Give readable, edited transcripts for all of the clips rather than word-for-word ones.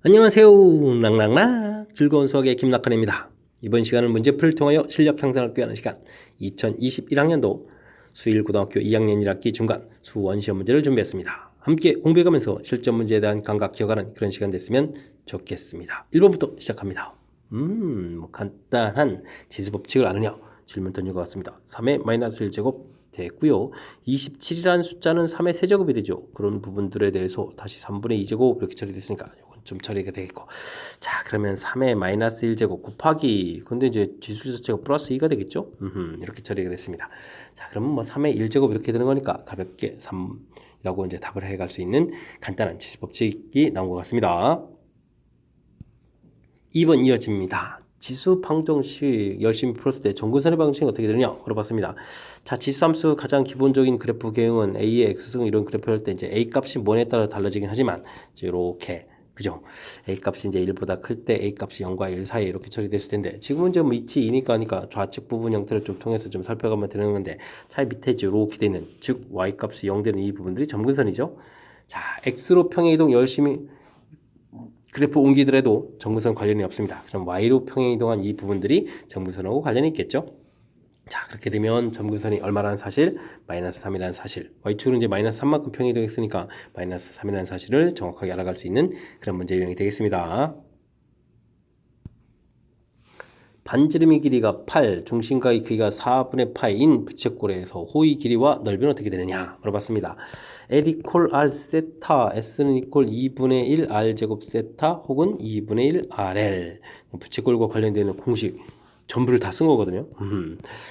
안녕하세요. 랑랑랑 즐거운 수학의 김낙헌입니다. 이번 시간은 문제풀이를 통하여 실력 향상을 꾀하는 시간 2021학년도 수일고등학교 2학년 1학기 중간 수원시험 문제를 준비했습니다. 함께 공부해가면서 실전 문제에 대한 감각 기억하는 그런 시간 됐으면 좋겠습니다. 1번부터 시작합니다. 간단한 지수법칙을 아느냐 질문 던진 것 같습니다. 3의 마이너스 1제곱 됐고요. 27이라는 숫자는 3의 세제곱이 되죠. 그런 부분들에 대해서 다시 3분의 2제곱 이렇게 처리됐으니까 이건 좀 처리가 되겠고, 자 그러면 3의 마이너스 1제곱 곱하기, 근데 이제 지수 자체가 플러스 2가 되겠죠. 이렇게 처리가 됐습니다. 자 그러면 뭐 3의 1제곱 이렇게 되는 거니까 가볍게 3이라고 이제 답을 해갈 수 있는 간단한 지수법칙이 나온 것 같습니다. 2번 이어집니다. 지수 방정식 열심히 풀었을 때 정근선의 방정식이 어떻게 되느냐 물어봤습니다. 자, 지수함수 가장 기본적인 그래프 개형은 A의 X승 이런 그래프 할 때 이제 A 값이 뭐에 따라 달라지긴 하지만 이제 이렇게 그죠? A 값이 이제 1보다 클 때 A 값이 0과 1 사이에 이렇게 처리됐을 텐데, 지금은 이제 뭐 이치 2니까 하니까 좌측 부분 형태를 좀 통해서 좀 살펴가면 되는 건데, 차이 밑에 이제 이렇게 되는, 즉 Y 값이 0 되는 이 부분들이 점근선이죠. 자, X로 평행 이동 열심히 그래프 옮기더라도 정근선 관련이 없습니다. 그럼 Y로 평행 이동한 이 부분들이 정근선하고 관련이 있겠죠. 자, 그렇게 되면 점근선이 얼마라는 사실, 마이너스 3이라는 사실, Y축은 이제 마이너스 3만큼 평행 이동했으니까 마이너스 3이라는 사실을 정확하게 알아갈 수 있는 그런 문제 유형이 되겠습니다. 반지름의 길이가 8, 중심각의 크기가 4분의 파인 부채꼴에서 호의 길이와 넓이는 어떻게 되느냐 물어봤습니다. L 이퀄 R 세타, S는 이퀄 2분의 1 R 제곱 세타 혹은 2분의 1 RL. 부채꼴과 관련되는 공식 전부를 다 쓴 거거든요.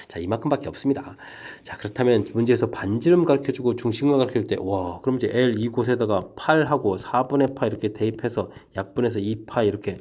자, 이만큼밖에 없습니다. 자, 그렇다면 문제에서 반지름 가르쳐주고 중심각 가르칠 때, 와, 그럼 이제 L 이곳에다가 8하고 4분의 파 이렇게 대입해서 약분해서 2파 이렇게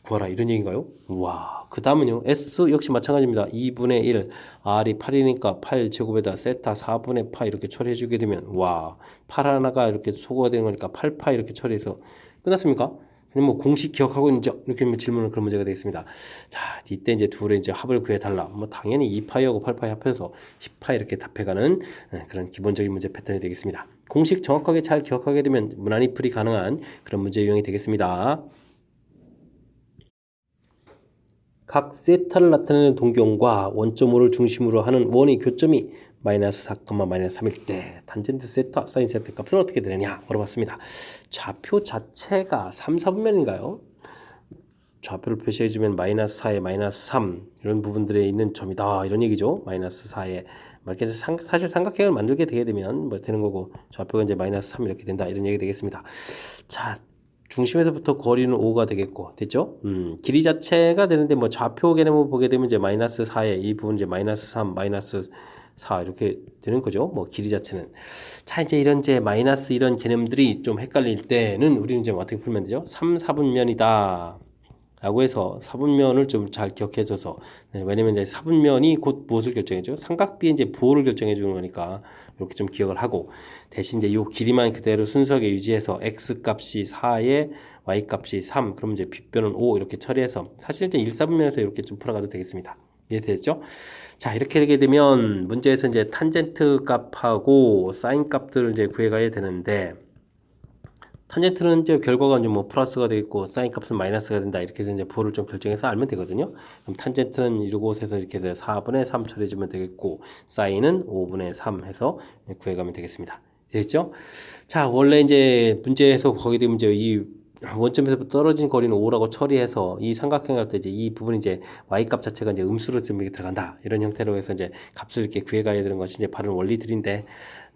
구하라 이런 얘기인가요? 우와. 그 다음은요. S 역시 마찬가지입니다. 2분의 1 R이 8이니까 8제곱에다 세타 4분의 파 이렇게 처리해주게 되면, 와, 8 하나가 이렇게 소거가 되는 거니까 8파 이렇게 처리해서 끝났습니까? 그럼 뭐 공식 기억하고 이제 이렇게 질문을 그런 문제가 되겠습니다. 자, 이때 이제 둘의 이제 합을 구해달라. 뭐 당연히 2파이하고 8파이 합해서 10파 이렇게 답해가는 그런 기본적인 문제 패턴이 되겠습니다. 공식 정확하게 잘 기억하게 되면 무난히 풀이 가능한 그런 문제 유형이 되겠습니다. 각 세타를 나타내는 동경과 원점호를 중심으로 하는 원의 교점이 마이너스 4, 마이너스 3일 때 탄젠트 세타, 사인 세타 값은 어떻게 되느냐 물어봤습니다. 좌표 자체가 3, 4분면인가요? 좌표를 표시해주면 마이너스 4에 마이너스 3 이런 부분들에 있는 점이다 이런 얘기죠. 마이너스 4에 이렇게 사실 삼각형을 만들게 되게 되면 뭐 되는 거고, 좌표가 이제 마이너스 3 이렇게 된다 이런 얘기 되겠습니다. 자, 중심에서부터 거리는 5가 되겠고, 됐죠? 길이 자체가 되는데 뭐 좌표 개념을 보게 되면 이제 마이너스 4에 이 부분 이제 마이너스 3, 마이너스 4 이렇게 되는 거죠. 뭐 길이 자체는. 자, 이제 이런 이제 마이너스 이런 개념들이 좀 헷갈릴 때는 우리는 이제 어떻게 풀면 되죠? 3, 4분면이다. 라고 해서 사분면을 좀 잘 기억해줘서, 왜냐면 이제 사분면이 곧 무엇을 결정해줘? 삼각비의 이제 부호를 결정해 주는 거니까 이렇게 좀 기억을 하고, 대신 이제 요 길이만 그대로 순수하게 유지해서 x 값이 4에 y 값이 3, 그럼 이제 빗변은 5 이렇게 처리해서 사실 이제 1, 4분면에서 이렇게 좀 풀어가도 되겠습니다. 이해되죠? 자, 이렇게 되게 되면 문제에서 이제 탄젠트 값하고 사인 값들을 이제 구해가야 되는데, 탄젠트는 이제 결과가 이제 뭐 플러스가 되겠고 사인 값은 마이너스가 된다 이렇게 해서 이제 부호를 좀 결정해서 알면 되거든요. 그럼 탄젠트는 이곳에서 이렇게 돼서 4분의 3 처리해주면 되겠고, 사인은 5분의 3 해서 구해가면 되겠습니다. 되겠죠? 자, 원래 이제 문제에서 거기 되면 이제 이 원점에서 떨어진 거리는 5라고 처리해서 이 삼각형 할 때 이제 이 부분이 이제 y 값 자체가 이제 음수로 들어간다 이런 형태로 해서 이제 값을 이렇게 구해가야 되는 것이 이제 바른 원리들인데,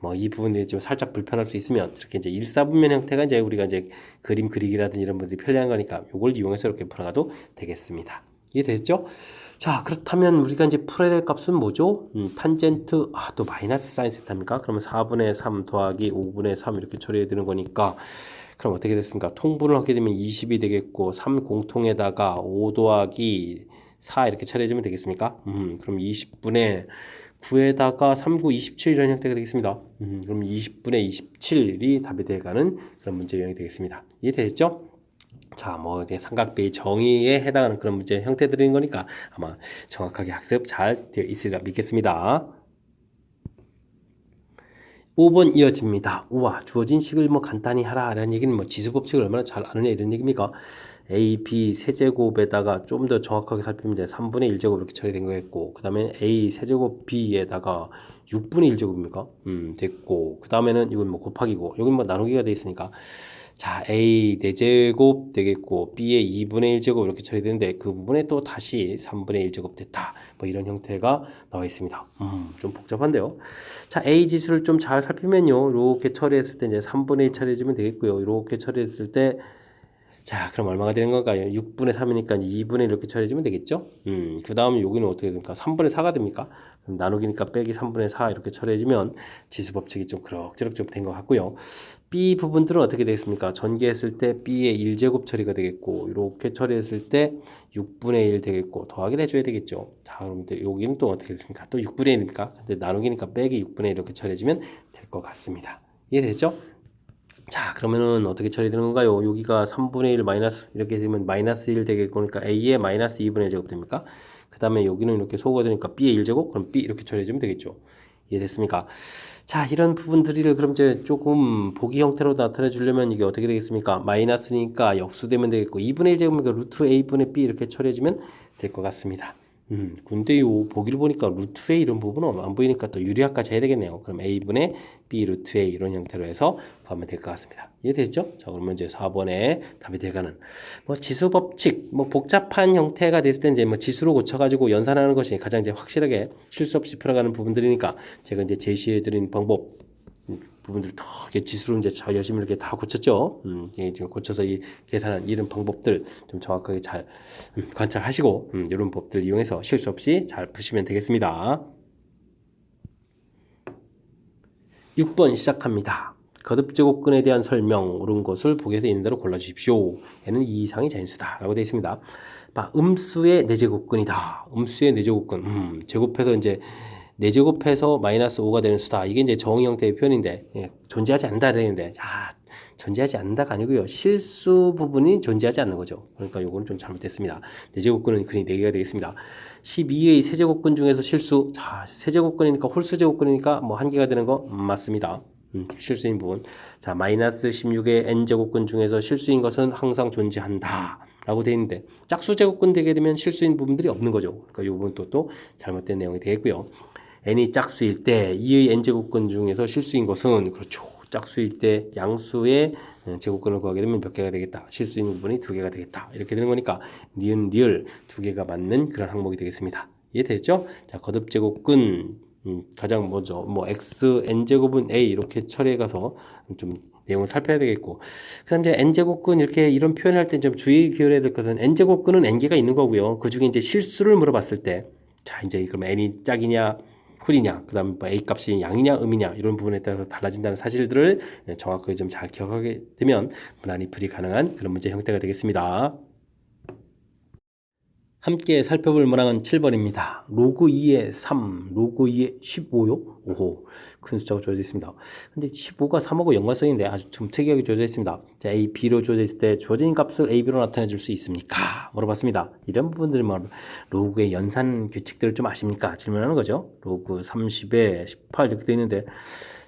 뭐 이 부분이 좀 살짝 불편할 수 있으면 이렇게 이제 1사분면 형태가 이제 우리가 이제 그림 그리기라든지 이런 분들이 편리한 거니까 이걸 이용해서 이렇게 풀어가도 되겠습니다. 이해됐죠? 자, 그렇다면 우리가 이제 풀어야 될 값은 뭐죠? 탄젠트, 또 마이너스 사인 세타입니까? 그러면 4분의 3 더하기 5분의 3 이렇게 처리해야 되는 거니까, 그럼 어떻게 됐습니까? 통분을 하게 되면 20이 되겠고, 3 공통에다가 5 더하기 4 이렇게 처리해주면 되겠습니까? 그럼 20분의 9에다가 3, 9, 27 이런 형태가 되겠습니다. 그럼 20분의 27이 답이 되어가는 그런 문제 유형이 되겠습니다. 이해되셨죠? 자, 뭐 이제 삼각비의 정의에 해당하는 그런 문제 형태들인 거니까 아마 정확하게 학습 잘 되어 있으리라 믿겠습니다. 5번 이어집니다. 우와, 주어진 식을 뭐 간단히 하라 라는 얘기는 뭐 지수법칙을 얼마나 잘 아느냐 이런 얘기입니까? a, b 세제곱에다가 좀 더 정확하게 살피면 이제 3분의 1제곱 이렇게 처리된 거였고, 그 다음에 a 세제곱 b에다가 6분의 1제곱입니까? 됐고, 그 다음에는 이건 뭐 곱하기고, 여긴 뭐 나누기가 돼 있으니까, 자, a 4제곱 되겠고, b의 2분의 1제곱 이렇게 처리되는데, 그 부분에 또 다시 3분의 1제곱 됐다. 뭐 이런 형태가 나와 있습니다. 좀 복잡한데요. 자, a 지수를 좀 잘 살피면요, 이렇게 처리했을 때 이제 3분의 1 처리해주면 되겠고요. 이렇게 처리했을 때, 자, 그럼 얼마가 되는 건가요? 6분의 3이니까 2분의 1 이렇게 처리해주면 되겠죠? 그 다음에 여기는 어떻게 됩니까? 3분의 4가 됩니까? 그럼 나누기니까 빼기 3분의 4 이렇게 처리해주면 지수법칙이 좀 그럭저럭 좀 된 것 같고요. B 부분들은 어떻게 되겠습니까? 전개했을 때 B의 1제곱 처리가 되겠고, 이렇게 처리했을 때 6분의 1 되겠고, 더하기를 해줘야 되겠죠. 자, 그럼 여기는 또 어떻게 됐습니까? 또 6분의 1입니까? 근데 나누기니까 빼기 6분의 1 이렇게 처리해주면 될 것 같습니다. 이해되죠? 자, 그러면은 어떻게 처리되는 건가요? 여기가 3분의 1 마이너스 이렇게 되면 마이너스 1 되겠고, 그러니까 a의 마이너스 2분의 1 제곱 됩니까? 그 다음에 여기는 이렇게 소거가 되니까 b의 1제곱, 그럼 b 이렇게 처리해주면 되겠죠. 이해됐습니까? 자, 이런 부분들을 그럼 이제 조금 보기 형태로 나타내 주려면 이게 어떻게 되겠습니까? 마이너스니까 역수되면 되겠고, 2분의 1 제곱이니까 루트 a분의 b 이렇게 처리해주면 될 것 같습니다. 근데 요 보기를 보니까 루트 a 이런 부분은 안 보이니까 또 유리학까지 해야 되겠네요. 그럼 a분의 b 루트 a 이런 형태로 해서 가면 될 것 같습니다. 이해되죠? 자, 그러면 이제 4번에 답이 돼가는 뭐 지수 법칙, 뭐 복잡한 형태가 됐을 때 이제 뭐 지수로 고쳐가지고 연산하는 것이 가장 이제 확실하게 실수 없이 풀어가는 부분들이니까 제가 이제 제시해드린 방법 부분들 더 이렇게 지수로 이제 잘 열심히 이렇게 다 고쳤죠. 지금 고쳐서 이 계산한 이런 방법들 좀 정확하게 잘 관찰하시고 이런 법들 이용해서 실수 없이 잘 푸시면 되겠습니다. 6번 시작합니다. 거듭제곱근에 대한 설명 옳은 것을 보기에서 있는 대로 골라주십시오. 얘는 2 이상이 자연수다 라고 되어 있습니다. 음수의 4제곱근이다. 음수의 4제곱근. 제곱해서 이제 4제곱해서 마이너스 5가 되는 수다. 이게 이제 정의 형태의 표현인데, 존재하지 않는다 되는데, 존재하지 않는다가 아니고요. 실수 부분이 존재하지 않는 거죠. 그러니까 요거는 좀 잘못됐습니다. 4제곱근은 근이 4개가 되겠습니다. 12의 세제곱근 중에서 실수. 자, 세제곱근이니까 홀수 제곱근이니까 뭐 1개가 되는 거 맞습니다. 실수인 부분. 자, 마이너스 16의 n제곱근 중에서 실수인 것은 항상 존재한다. 라고 되어 있는데, 짝수 제곱근 되게 되면 실수인 부분들이 없는 거죠. 그러니까 이 부분 또 잘못된 내용이 되겠고요. n이 짝수일 때 2의 n제곱근 중에서 실수인 것은 그렇죠. 짝수일 때 양수의 제곱근을 구하게 되면 몇 개가 되겠다. 실수인 부분이 2개가 되겠다. 이렇게 되는 거니까 니은 리을 2개가 맞는 그런 항목이 되겠습니다. 이해되죠? 자, 거듭제곱근 가장 먼저 뭐 x n제곱은 a 이렇게 처리해 가서 좀 내용을 살펴야 되겠고, 그다음 이제 n제곱근 이렇게 이런 표현할 때 좀 주의 기울여야 될 것은 n제곱근은 n개가 있는 거고요. 그 중에 이제 실수를 물어봤을 때, 자 이제 그럼 n이 짝이냐 홀이냐, 그 다음 a 값이 양이냐 음이냐 이런 부분에 따라서 달라진다는 사실들을 정확하게 좀 잘 기억하게 되면 무난히 풀이 가능한 그런 문제 형태가 되겠습니다. 함께 살펴볼 문항은 7번입니다. 로그 2의 3, 로그 2의 15요? 오호, 큰 숫자가 주어져 있습니다. 근데 15가 3하고 연관성인데 아주 좀 특이하게 주어져 있습니다. 자, A, B로 주어져 있을 때 주어진 값을 A, B로 나타내 줄 수 있습니까? 물어봤습니다. 이런 부분들은 뭐 로그의 연산 규칙들을 좀 아십니까? 질문하는 거죠. 로그 30에 18 이렇게 되어 있는데,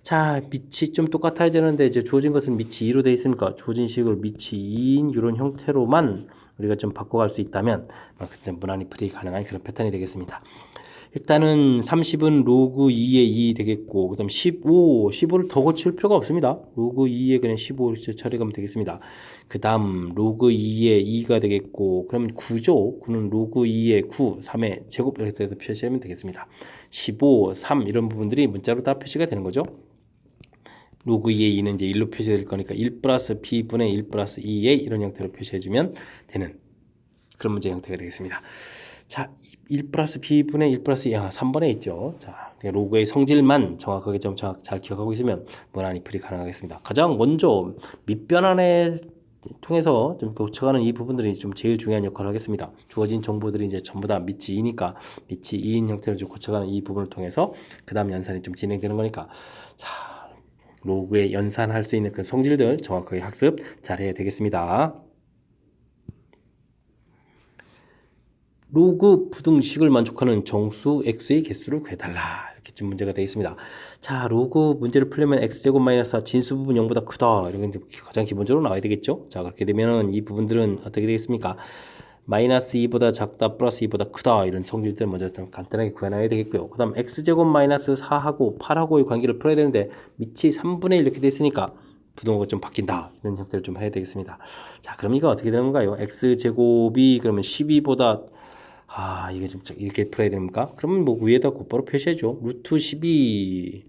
자, 밑이 좀 똑같아야 되는데 이제 주어진 것은 밑이 2로 되어 있으니까 주어진 식을 밑이 2인 이런 형태로만 우리가 좀 바꿔갈 수 있다면 그때 무난히 풀이 가능한 그런 패턴이 되겠습니다. 일단은 30은 로그 2의 2 되겠고, 그 다음 15를 더 고칠 필요가 없습니다. 로그 2에 그냥 15를 처리하면 되겠습니다. 그 다음 로그 2의 2가 되겠고, 그럼 9죠. 9는 로그 2의 9, 3의 제곱 이렇게 해서 표시하면 되겠습니다. 15, 3 이런 부분들이 문자로 다 표시가 되는 거죠. 로그 2의 2는 이제 1로 표시될 거니까 1 플러스 P분의 1 플러스 2a 이런 형태로 표시해주면 되는 그런 문제 형태가 되겠습니다. 자, 1 플러스 B분의 1 플러스 2, 3번에 있죠. 자, 로그의 성질만 정확하게 좀 잘 기억하고 있으면 무난히 풀이 가능하겠습니다. 가장 먼저 밑변환에 통해서 좀 고쳐가는 이 부분들이 좀 제일 중요한 역할을 하겠습니다. 주어진 정보들이 이제 전부 다 밑이 2니까 밑이 2인 형태로 좀 고쳐가는 이 부분을 통해서 그 다음 연산이 좀 진행되는 거니까, 자, 로그에 연산할 수 있는 그 성질들 정확하게 학습 잘 해야 되겠습니다. 로그 부등식을 만족하는 정수 x의 개수를 구해달라 이렇게 좀 문제가 되어 있습니다. 자, 로그 문제를 풀려면 x제곱 마이너스 4 진수 부분 0보다 크다. 이런 게 가장 기본적으로 나와야 되겠죠. 자, 그렇게 되면은 이 부분들은 어떻게 되겠습니까? 마이너스 2보다 작다, 플러스 2보다 크다. 이런 성질들 먼저 좀 간단하게 구해놔야 되겠고요. 그 다음 x제곱 마이너스 4하고 8하고의 관계를 풀어야 되는데 밑이 3분의 1 이렇게 됐으니까 부동호가 좀 바뀐다. 이런 형태를 좀 해야 되겠습니다. 자, 그럼 이거 어떻게 되는 건가요? x제곱이 그러면 12보다 이게 좀 이렇게 풀어야 됩니까? 그러면 뭐 위에다 곧바로 표시해줘. 루트 12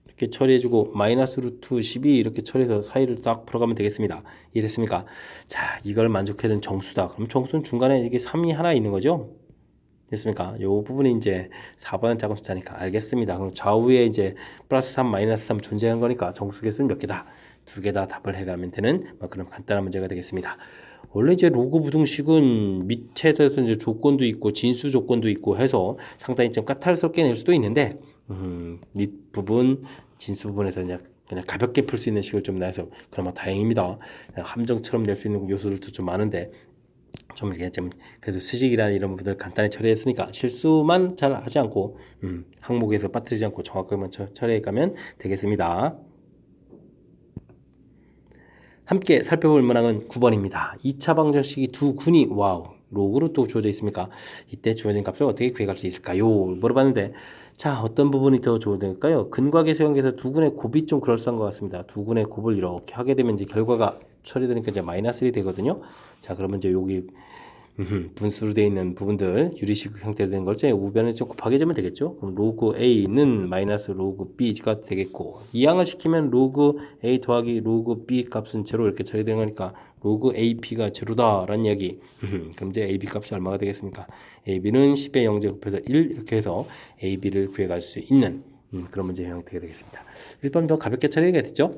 이렇게 처리해주고 마이너스 루트 12 이렇게 처리해서 사이를 딱 풀어가면 되겠습니다. 이해됐습니까? 자, 이걸 만족해준 정수다. 그럼 정수는 중간에 이게 3이 하나 있는 거죠? 됐습니까? 요 부분이 이제 4번은 작은 숫자니까 알겠습니다. 그럼 좌우에 이제 플러스 3, 마이너스 3 존재하는 거니까 정수 개수는 몇 개다? 2개 다 답을 해가면 되는 그런 간단한 문제가 되겠습니다. 원래 이제 로그 부등식은 밑에서 이제 조건도 있고 진수 조건도 있고 해서 상당히 좀 까탈스럽게 낼 수도 있는데 밑 부분 진수 부분에서 그냥 가볍게 풀 수 있는 식을 좀 내서 그나마 다행입니다. 함정처럼 낼 수 있는 요소들도 좀 많은데 좀 이게 좀 그래도 수직이나 이런 부분들 간단히 처리했으니까 실수만 잘 하지 않고 항목에서 빠뜨리지 않고 정확하게만 처리해 가면 되겠습니다. 함께 살펴볼 문항은 9번입니다. 2차 방정식이 두 군이 로그로 또 주어져 있습니까? 이때 주어진 값을 어떻게 구해갈 수 있을까요? 물어봤는데 자, 어떤 부분이 더 좋을까요? 근과 계수의 관계에서 두 군의 곱이 좀 그럴싸한 것 같습니다. 두 군의 곱을 이렇게 하게 되면 이제 결과가 처리되니까 이제 마이너스 1이 되거든요. 자, 그러면 이제 여기 분수로 되어 있는 부분들 유리식 형태로 된 걸 이제 우변에 좀 곱하게 되면 되겠죠. 그럼 로그 A는 마이너스 로그 B가 되겠고 이항을 시키면 로그 A 더하기 로그 B 값은 제로 이렇게 처리되는 거니까 로그 AP가 제로다라는 이야기. 그럼 이제 AB 값이 얼마가 되겠습니까? AB는 10의 0제 곱해서 1 이렇게 해서 AB를 구해갈 수 있는 그런 문제 형태가 되겠습니다. 1번 더 가볍게 처리가 됐죠.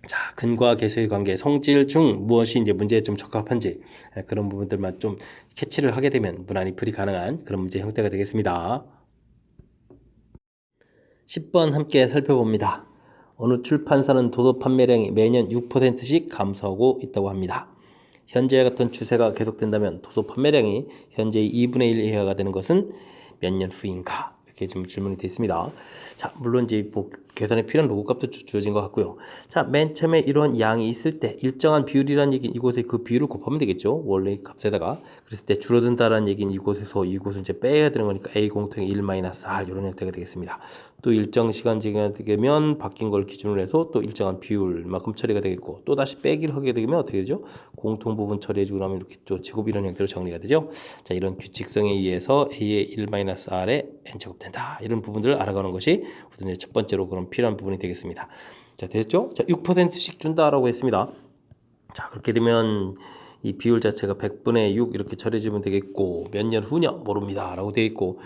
자, 근과 계수의 관계, 성질 중 무엇이 이제 문제에 좀 적합한지 그런 부분들만 좀 캐치를 하게 되면 무난히 풀이 가능한 그런 문제 형태가 되겠습니다. 10번 함께 살펴봅니다. 어느 출판사는 도서 판매량이 매년 6%씩 감소하고 있다고 합니다. 현재와 같은 추세가 계속된다면 도서 판매량이 현재의 2분의 1 이하가 되는 것은 몇 년 후인가? 이렇게 좀 질문이 되어 있습니다. 자, 물론 이제 뭐 계산에 필요한 로그 값도 주어진 것 같고요. 자, 맨 처음에 이런 양이 있을 때 일정한 비율이라는 얘기는 이곳에 그 비율을 곱하면 되겠죠. 원래 값에다가. 그랬을 때 줄어든다라는 얘기는 이곳에서 이곳을 이제 빼야 되는 거니까 A 공통의 1-R 이런 형태가 되겠습니다. 또 일정 시간지가 되면 바뀐 걸 기준으로 해서 또 일정한 비율만큼 처리가 되겠고 또 다시 빼기를 하게 되면 어떻게 되죠? 공통 부분 처리해주고 나면 이렇게 또 제곱 이런 형태로 정리가 되죠. 자, 이런 규칙성에 의해서 A의 1-R의 N제곱 된다. 이런 부분들을 알아가는 것이 우선 첫 번째로 그런 필요한 부분이 되겠습니다. 자, 됐죠? 자, 6%씩 준다라고 했습니다. 자, 그렇게 되면 이 비율 자체가 100분의 6 이렇게 처리해주면 되겠고 몇 년 후냐 모릅니다 라고 되어 있고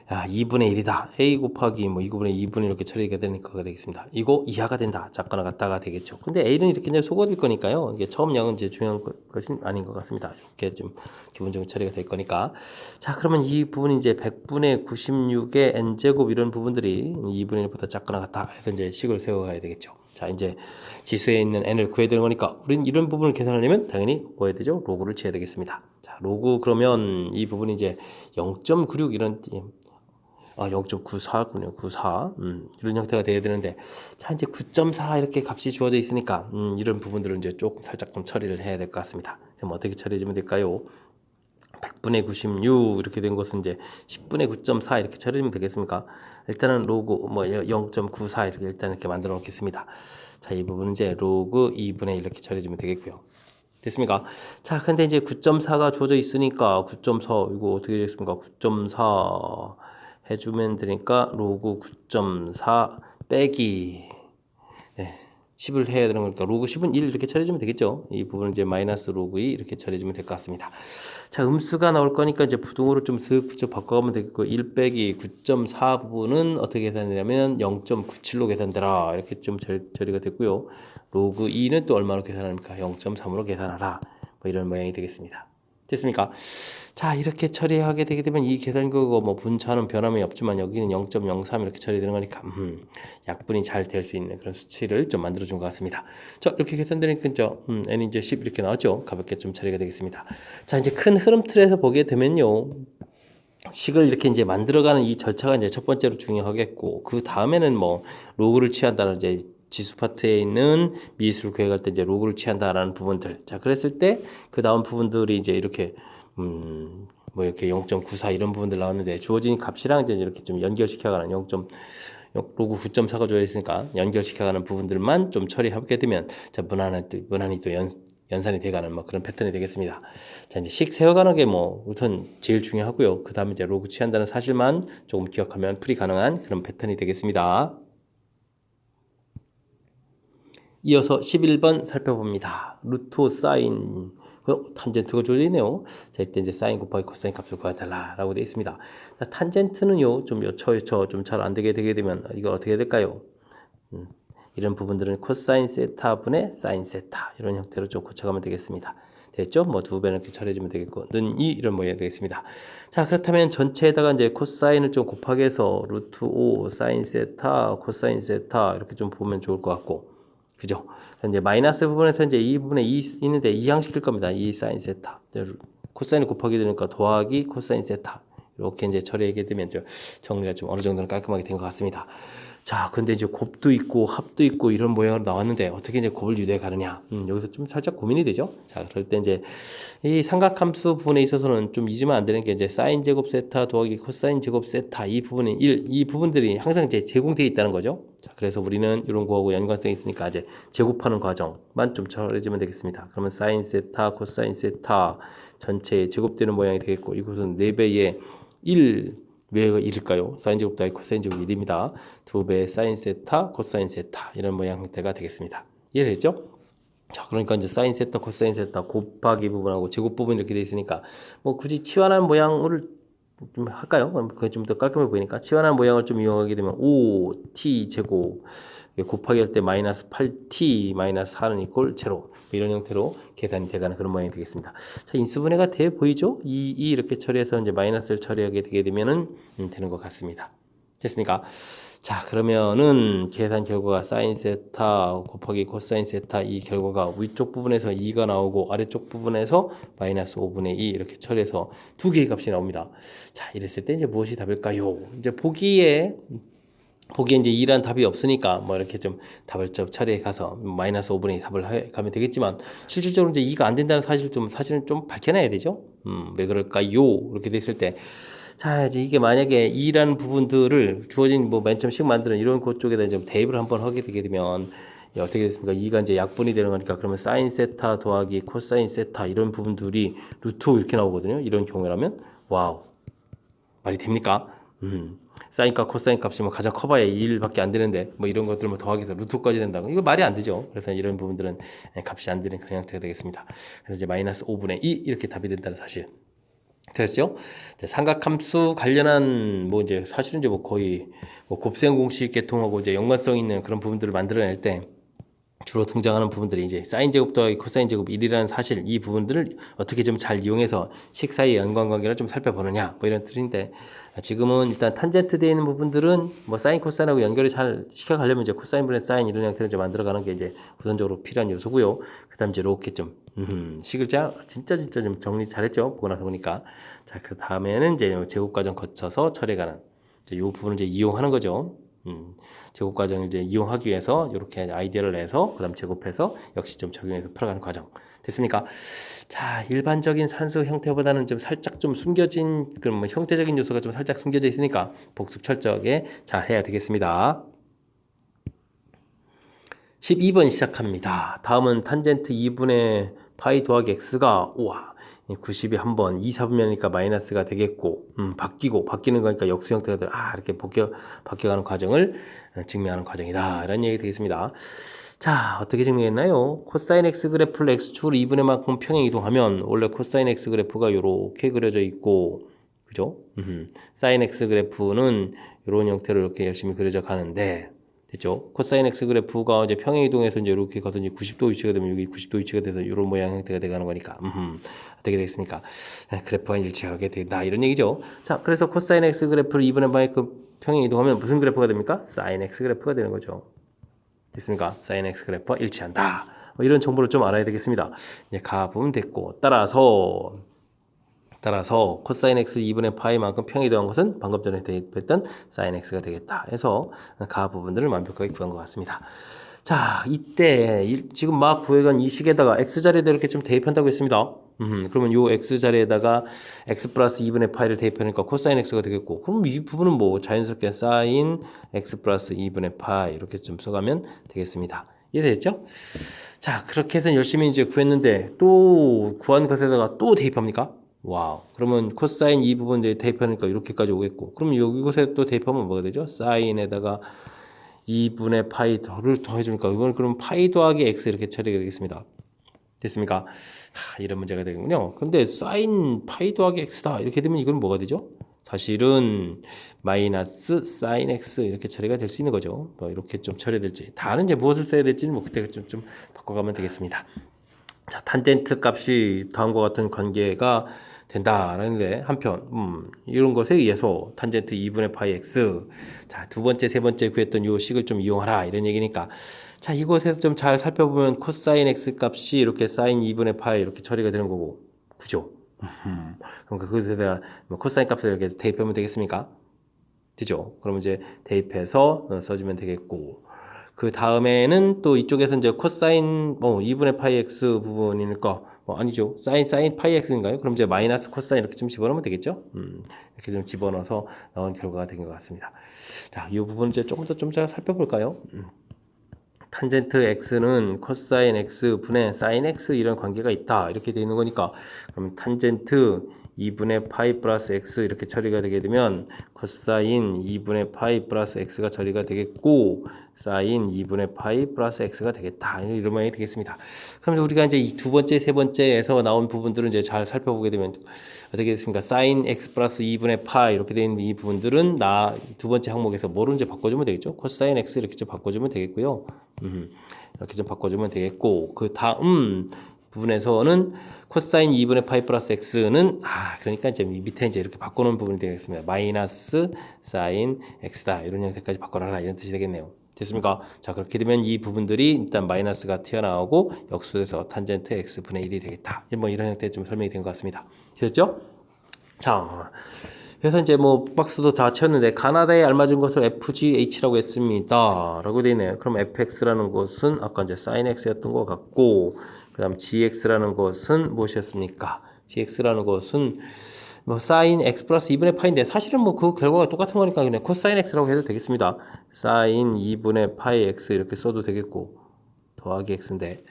2분의 1이다. A 곱하기 2분의 2분의 이렇게 처리가 되니까 되겠습니다. 이거 이하가 된다. 작거나 같다가 되겠죠. 근데 A는 이렇게 이제 속어질 거니까요. 이게 처음 양은 이제 중요한 것은 아닌 것 같습니다. 이렇게 좀 기본적인 처리가 될 거니까. 자, 그러면 이 부분이 이제 100분의 96의 n제곱 이런 부분들이 2분의 1보다 작거나 같다 해서 이제 식을 세워가야 되겠죠. 자, 이제 지수에 있는 n을 구해야 되는 거니까 우리는 이런 부분을 계산하려면 당연히 뭐 해야 되죠? 로그를 취해야 되겠습니다. 자, 로그 그러면 이 부분이 이제 0.96 이런 0.94군요. 94. 이런 형태가 돼야 되는데 자, 이제 9.4 이렇게 값이 주어져 있으니까 이런 부분들은 이제 조금 살짝 좀 처리를 해야 될 것 같습니다. 그럼 어떻게 처리해주면 될까요? 100분의 96 이렇게 된 것은 이제 10분의 9.4 이렇게 처리하면 되겠습니까? 일단은 로그 0.94 이렇게 일단 이렇게 만들어 놓겠습니다. 자, 이 부분은 이제 로그 2분의 1 이렇게 처리해주면 되겠고요. 됐습니까? 자, 근데 이제 9.4가 주어져 있으니까 9.4 이거 어떻게 되겠습니까? 9.4 해주면 되니까 로그 9.4 빼기 10을 해야 되는 거니까 로그 10은 1 이렇게 처리해주면 되겠죠. 이 부분은 이제 마이너스 로그 2 이렇게 처리해주면 될 것 같습니다. 자, 음수가 나올 거니까 이제 부동으로 좀 슥 바꿔가면 되겠고 1 빼기 9.4 부분은 어떻게 계산하냐면 0.97로 계산되라 이렇게 좀 처리가 됐고요. 로그 2는 또 얼마로 계산합니까? 0.3으로 계산하라 뭐 이런 모양이 되겠습니다. 됐습니까? 자, 이렇게 처리하게 되게 되면 이 계산기고 분차는 변함이 없지만 여기는 0.03 이렇게 처리되는 거니까 약분이 잘 될 수 있는 그런 수치를 좀 만들어 준 것 같습니다. 자, 이렇게 계산되니까 n이 이제 10 이렇게 나왔죠. 가볍게 좀 처리가 되겠습니다. 자, 이제 큰 흐름 틀에서 보게 되면요. 식을 이렇게 이제 만들어가는 이 절차가 이제 첫 번째로 중요하겠고, 그 다음에는 뭐 로그를 취한다는 이제 지수 파트에 있는 미수를 구획할 때 이제 로그를 취한다라는 부분들. 자, 그랬을 때 그 다음 부분들이 이제 이렇게 뭐 이렇게 0.94 이런 부분들 나왔는데 주어진 값이랑 이제 이렇게 좀 연결시켜가는 0. 로그 9.4가 주어져 있으니까 연결시켜가는 부분들만 좀 처리하게 되면 자, 무난히 또 연산이 돼가는 뭐 그런 패턴이 되겠습니다. 자, 이제 식 세워가는 게 뭐 우선 제일 중요하고요. 그 다음에 이제 로그 취한다는 사실만 조금 기억하면 풀이 가능한 그런 패턴이 되겠습니다. 이어서 11번 살펴봅니다. 루트 사인 탄젠트가 주어져 있네요. 자, 이때 이제 사인 곱하기 코사인 값을 구해달라라고 되어 있습니다. 자, 탄젠트는요, 좀 여처여처 좀 잘 안 되게 되면 이거 어떻게 될까요? 이런 부분들은 코사인 세타 분의 사인 세타 이런 형태로 좀 고쳐가면 되겠습니다. 됐죠? 뭐 두 배는 이렇게 처리해주면 되겠고 는2 이런 모양이 되겠습니다. 자, 그렇다면 전체에다가 이제 코사인을 좀 곱하기 해서 루트 5 사인 세타 코사인 세타 이렇게 좀 보면 좋을 것 같고, 그죠? 이제 마이너스 부분에서 이제 이 부분에 2 있는데 2항 시킬 겁니다. 2 사인 세타 코사인을 곱하기 되니까 더하기 코사인 세타 이렇게 이제 처리하게 되면 정리가 좀 어느 정도는 깔끔하게 된 것 같습니다. 자, 근데 이제 곱도 있고 합도 있고 이런 모양으로 나왔는데 어떻게 이제 곱을 유도해 가느냐? 여기서 좀 살짝 고민이 되죠. 자, 그럴 때 이제 이 삼각함수 부분에 있어서는 좀 잊으면 안 되는 게 이제 사인 제곱 세타 더하기 코사인 제곱 세타 이 부분이 이 부분들이 항상 이제 제공되어 있다는 거죠. 자, 그래서 우리는 이런 거하고 연관성이 있으니까 이제 제곱하는 과정만 좀 처리해주면 되겠습니다. 그러면 사인 세타 코사인 세타 전체에 제곱되는 모양이 되겠고 이것은 4배의 1 왜 1일까요? 사인 제곱 더하기 코사인 제곱 1입니다. 2배 사인 세타 코사인 세타 이런 모양 형태가 되겠습니다. 이해됐죠? 자, 그러니까 이제 사인 세타 코사인 세타 곱하기 부분하고 제곱 부분 이렇게 되어 있으니까 뭐 굳이 치환한 모양을 좀 할까요? 그게 좀 더 깔끔해 보이니까 치환한 모양을 좀 이용하게 되면 5t 제곱 곱하기 할 때 마이너스 8t 마이너스 4는 이꼴 제로 이런 형태로 계산이 돼가는 그런 모양이 되겠습니다. 자, 인수분해가 돼 보이죠? 이렇게 처리해서 이제 마이너스를 처리하게 되게 되면은 되는 것 같습니다. 됐습니까? 자, 그러면은 계산 결과가 사인 세타 곱하기 코사인 세타 이 결과가 위쪽 부분에서 2가 나오고 아래쪽 부분에서 마이너스 5분의 2 이렇게 처리해서 두 개의 값이 나옵니다. 자, 이랬을 때 이제 무엇이 답일까요? 이제 보기에 이제 2란 답이 없으니까 뭐 이렇게 좀 답을 좀 처리해 가서 마이너스 5분의 2 답을 가면 되겠지만 실질적으로 이제 2가 안 된다는 사실은 좀 밝혀놔야 되죠. 왜 그럴까요? 이렇게 됐을 때 자, 이제 이게 만약에 2라는 부분들을 주어진 뭐 맨 처음 식 만드는 이런 것 쪽에다 좀 대입을 한번 하게 되게 되면 어떻게 됐습니까? 2가 이제 약분이 되는 거니까 그러면 사인 세타 더하기 코사인 세타 이런 부분들이 루트 5 이렇게 나오거든요. 이런 경우라면 와우. 말이 됩니까? 사인값 코사인 값이 뭐 가장 커봐야 1밖에 안 되는데 뭐 이런 것들 뭐 더하기 해서 루트까지 된다고 이거 말이 안 되죠. 그래서 이런 부분들은 값이 안 되는 그런 형태가 되겠습니다. 그래서 이제 마이너스 5분의 2 이렇게 답이 된다는 사실. 됐죠? 삼각함수 관련한 뭐 이제 사실은 이제 뭐 거의 뭐 곱셈 공식 계통하고 이제 연관성 있는 그런 부분들을 만들어낼 때 주로 등장하는 부분들이 이제 사인 제곱 더하기 코사인 제곱 1이라는 사실 이 부분들을 어떻게 좀 잘 이용해서 식 사이의 연관관계를 좀 살펴보느냐 뭐 이런 뜻인데 지금은 일단 탄젠트 되어 있는 부분들은 뭐 사인 코사인하고 연결을 잘 시켜가려면 이제 코사인 분의 사인 이런 형태로 좀 만들어가는 게 이제 우선적으로 필요한 요소고요. 그다음 이제 이렇게 좀 식을 진짜 좀 정리 잘했죠. 보고 나서 보니까 자, 그 다음에는 이제 제곱 과정 거쳐서 처리가는 이 부분을 이제 이용하는 거죠. 제곱 과정을 이제 이용하기 위해서 이렇게 아이디어를 내서 그다음 제곱해서 역시 좀 적용해서 풀어가는 과정 됐습니까? 자, 일반적인 산수 형태보다는 좀 살짝 좀 숨겨진 그런 뭐 형태적인 요소가 좀 살짝 숨겨져 있으니까 복습 철저하게 잘 해야 되겠습니다. 12번 시작합니다. 다음은 탄젠트 2분의 파이 더하기 x가 우와 90이 한번 2, 4분면이니까 마이너스가 되겠고 바뀌는 거니까 역수 형태가 이렇게 바뀌어가는 과정을 증명하는 과정이다 이런 얘기 되겠습니다. 자, 어떻게 증명했나요? 코사인 x 그래프를 x축으로 2분의 만큼 평행 이동하면 원래 코사인 x 그래프가 이렇게 그려져 있고 그죠? 사인 x 그래프는 이런 형태로 이렇게 열심히 그려져 가는데 됐죠? 코사인 x 그래프가 이제 평행 이동해서 이제 이렇게 가서 이제 90도 위치가 되면 여기 90도 위치가 돼서 이런 모양 형태가 돼가는 거니까 어떻게 되겠습니까? 그래프가 일치하게 된다 이런 얘기죠. 자, 그래서 코사인 x 그래프를 2분의 만큼 평행 이동하면 무슨 그래프가 됩니까? 사인 x 그래프가 되는 거죠. 됐습니까? 사인 x 그래프와 일치한다. 이런 정보를 좀 알아야 되겠습니다. 이제 가보면 됐고 따라서 따라서 코사인 x 2분의 파이만큼 평이 더한 것은 방금 전에 대입했던 사인 x가 되겠다 해서 가 부분들을 완벽하게 구한 것 같습니다. 자, 이때 지금 막 구해간 이 식에다가 x자리에다 이렇게 좀 대입한다고 했습니다. 그러면 요 x자리에다가 x 플러스 2분의 파이를 대입하니까 코사인 x가 되겠고, 그럼 이 부분은 뭐 자연스럽게 사인 x 플러스 2분의 파이 이렇게 좀 써가면 되겠습니다. 이해되셨죠? 자, 그렇게 해서 열심히 이제 구했는데 또 구한 것에다가 또 대입합니까? 와우. 그러면 코사인 이 부분 대입하니까 이렇게까지 오겠고, 그럼 여기곳에 또 대입하면 뭐가 되죠? 사인에다가 2분의 파이 를 더해주니까 이건 그럼 파이 더하기 x 이렇게 처리가 되겠습니다. 됐습니까? 이런 문제가 되겠군요. 근데 사인 파이 더하기 x다 이렇게 되면 이건 뭐가 되죠? 사실은 마이너스 사인 x 이렇게 처리가 될 수 있는 거죠. 뭐 이렇게 좀 처리될지 다른 이제 무엇을 써야 될지는 뭐 그때 좀 바꿔가면 되겠습니다. 자, 탄젠트 값이 다음과 같은 관계가 된다라는데 한편 이런 것에 의해서 탄젠트 2분의 파이 x 자, 두 번째 세 번째 구했던 요 식을 좀 이용하라 이런 얘기니까 자, 이곳에서 좀 잘 살펴보면 코사인 x 값이 이렇게 사인 2분의 파이 이렇게 처리가 되는 거고 그죠? 그럼 그것에다가 코사인 값을 이렇게 대입하면 되겠습니까? 되죠? 그럼 이제 대입해서 써주면 되겠고 그 다음에는 또 이쪽에서 이제 코사인 2분의 파이 x 부분이니까 아니죠. 사인 파이 x인가요? 그럼 이제 마이너스 코사인 이렇게 좀 집어넣으면 되겠죠? 이렇게 좀 집어넣어서 나온 결과가 된 것 같습니다. 자, 이 부분 이제 조금 더 좀 잘 살펴볼까요? 탄젠트 x는 코사인 x 분의 사인 x 이런 관계가 있다 이렇게 되어 있는 거니까 그럼 탄젠트 2분의 파이 플러스 x 이렇게 처리가 되게 되면 코사인 2분의 파이 플러스 x가 처리가 되겠고 사인 2분의 파이 플러스 x가 되겠다 이런 모양이 되겠습니다. 그럼 우리가 이제 이 두 번째 세 번째에서 나온 부분들은 이제 잘 살펴보게 되면 어떻게 됐습니까? 사인 x 플러스 2분의 파이 이렇게 되어 있는 이 부분들은 두 번째 항목에서 뭐로 이제 바꿔주면 되겠죠? 코사인 x 이렇게 좀 바꿔주면 되겠고요. 이렇게 좀 바꿔주면 되겠고 그 다음 부분에서는 코사인 2분의 파이 플러스 x는 그러니까 이제 밑에 이제 이렇게 바꿔놓은 부분이 되겠습니다. 마이너스 사인 x다 이런 형태까지 바꿔놔라 이런 뜻이 되겠네요. 됐습니까? 자, 그렇게 되면 이 부분들이 일단 마이너스가 튀어나오고 역수에서 탄젠트 x분의 1이 되겠다. 뭐 이런 형태의 좀 설명이 된 것 같습니다. 되셨죠? 자, 그래서 이제 뭐 박스도 다 채웠는데 가나다에 알맞은 것을 FGH라고 했습니다. 라고 되어 있네요. 그럼 FX라는 것은 아까 이제 sin X였던 것 같고 그 다음 GX라는 것은 무엇이었습니까? GX라는 것은 뭐 sin X 플러스 2분의 파인데 사실은 뭐 그 결과가 똑같은 거니까 그냥 코사인 X라고 해도 되겠습니다. sin 2분의 파이 X 이렇게 써도 되겠고 더하기 X인데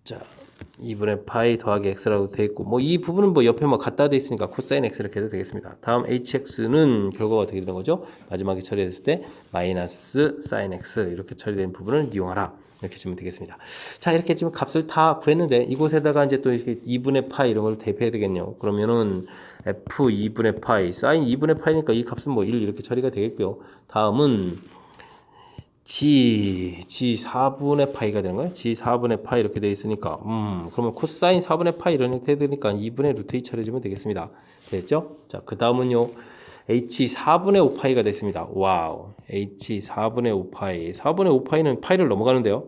자 2분의 파이 더하기 x라고 되어 있고 뭐 이 부분은 뭐 옆에 뭐 갖다 돼 있으니까 코사인 x 이렇게 해도 되겠습니다. 다음 hx는 결과가 어떻게 되는 거죠? 마지막에 처리됐을 때 마이너스 사인 x 이렇게 처리된 부분을 이용하라 이렇게 주면 되겠습니다. 자, 이렇게 지금 값을 다 구했는데 이곳에다가 이제 또 이렇게 2분의 파이 이런 걸 대입해야 되겠네요. 그러면은 f 2분의 파이 사인 2분의 파이니까 이 값은 뭐 1 이렇게 처리가 되겠고요. 다음은 g 4분의 파이가 되는 거예요. g 4분의 파이 이렇게 되어 있으니까 그러면 코사인 4분의 파이 이런 형태 되니까 2분의 루트 2 처리해주면 되겠습니다. 됐죠? 자, 그 다음은요 h 4분의 5파이가 됐습니다. 와우, h 4분의 5파이 4분의 5파이는 파이를 넘어가는데요.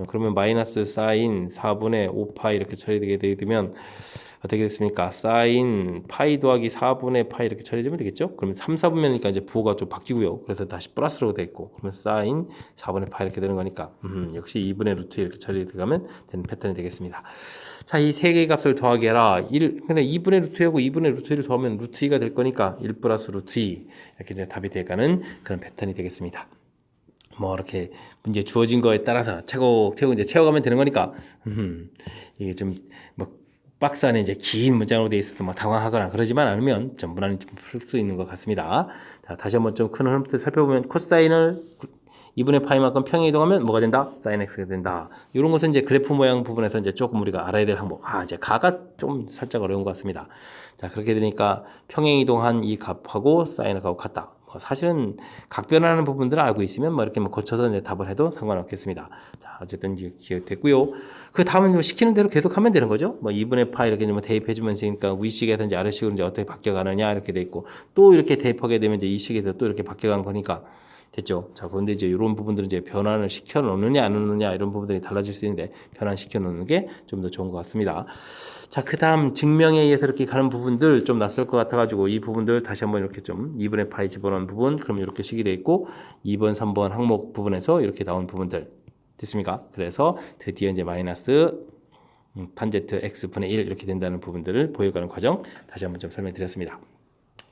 그러면 마이너스 사인 4분의 5파이 이렇게 처리되게 되면 어떻게 됐습니까? 사인 파이 더하기 4분의 파이 이렇게 처리되면 되겠죠? 그러면 3, 4분면이니까 이제 부호가 좀 바뀌고요. 그래서 다시 플러스로 돼 있고 그러면 사인 4분의 파이 이렇게 되는 거니까 역시 2분의 루트 이렇게 처리되면 되는 패턴이 되겠습니다. 자, 이 세 개의 값을 더하기 해라. 근데 2분의 루트 2하고 2분의 루트 2를 더하면 루트 2가 될 거니까 1 플러스 루트 2 이렇게 이제 답이 돼가는 그런 패턴이 되겠습니다. 뭐 이렇게 문제 주어진 거에 따라서 차곡차곡 이제 채워가면 되는 거니까 이게 좀 뭐 박스 안에 이제 긴 문장으로 되어 있어서 막 당황하거나 그러지만 않으면 좀 무난히 좀 풀 수 있는 것 같습니다. 자, 다시 한번 좀 큰 흐름부터 살펴보면 코사인을 2분의 파이만큼 평행 이동하면 뭐가 된다? 사인 x가 된다. 이런 것은 이제 그래프 모양 부분에서 이제 조금 우리가 알아야 될 항목. 이제 가가 좀 살짝 어려운 것 같습니다. 자, 그렇게 되니까 평행 이동한 이 값하고 사인 값하고 같다. 사실은 각변하는 부분들을 알고 있으면 뭐 이렇게 뭐 고쳐서 이제 답을 해도 상관없겠습니다. 자, 어쨌든 이제 됐고요. 그 다음은 뭐 시키는 대로 계속 하면 되는 거죠. 뭐 2분의 파이 이렇게 좀 대입해주면 되니까 위식에서 이제 아래식으로 이제 어떻게 바뀌어가느냐 이렇게 돼 있고 또 이렇게 대입하게 되면 이제 이 식에서 또 이렇게 바뀌어간 거니까 됐죠? 자, 그런데 이제 이런 부분들은 이제 변환을 시켜 놓느냐 안 놓느냐 이런 부분들이 달라질 수 있는데 변환시켜 놓는 게 좀 더 좋은 것 같습니다. 자, 그다음 증명에 의해서 이렇게 가는 부분들 좀 낯설 것 같아가지고 이 부분들 다시 한번 이렇게 좀 2분의 파이 집어넣은 부분 그럼 이렇게 식이 돼 있고 2번, 3번 항목 부분에서 이렇게 나온 부분들 됐습니까? 그래서 드디어 이제 마이너스 탄젠트 x분의 1 이렇게 된다는 부분들을 보여가는 과정 다시 한번 좀 설명드렸습니다.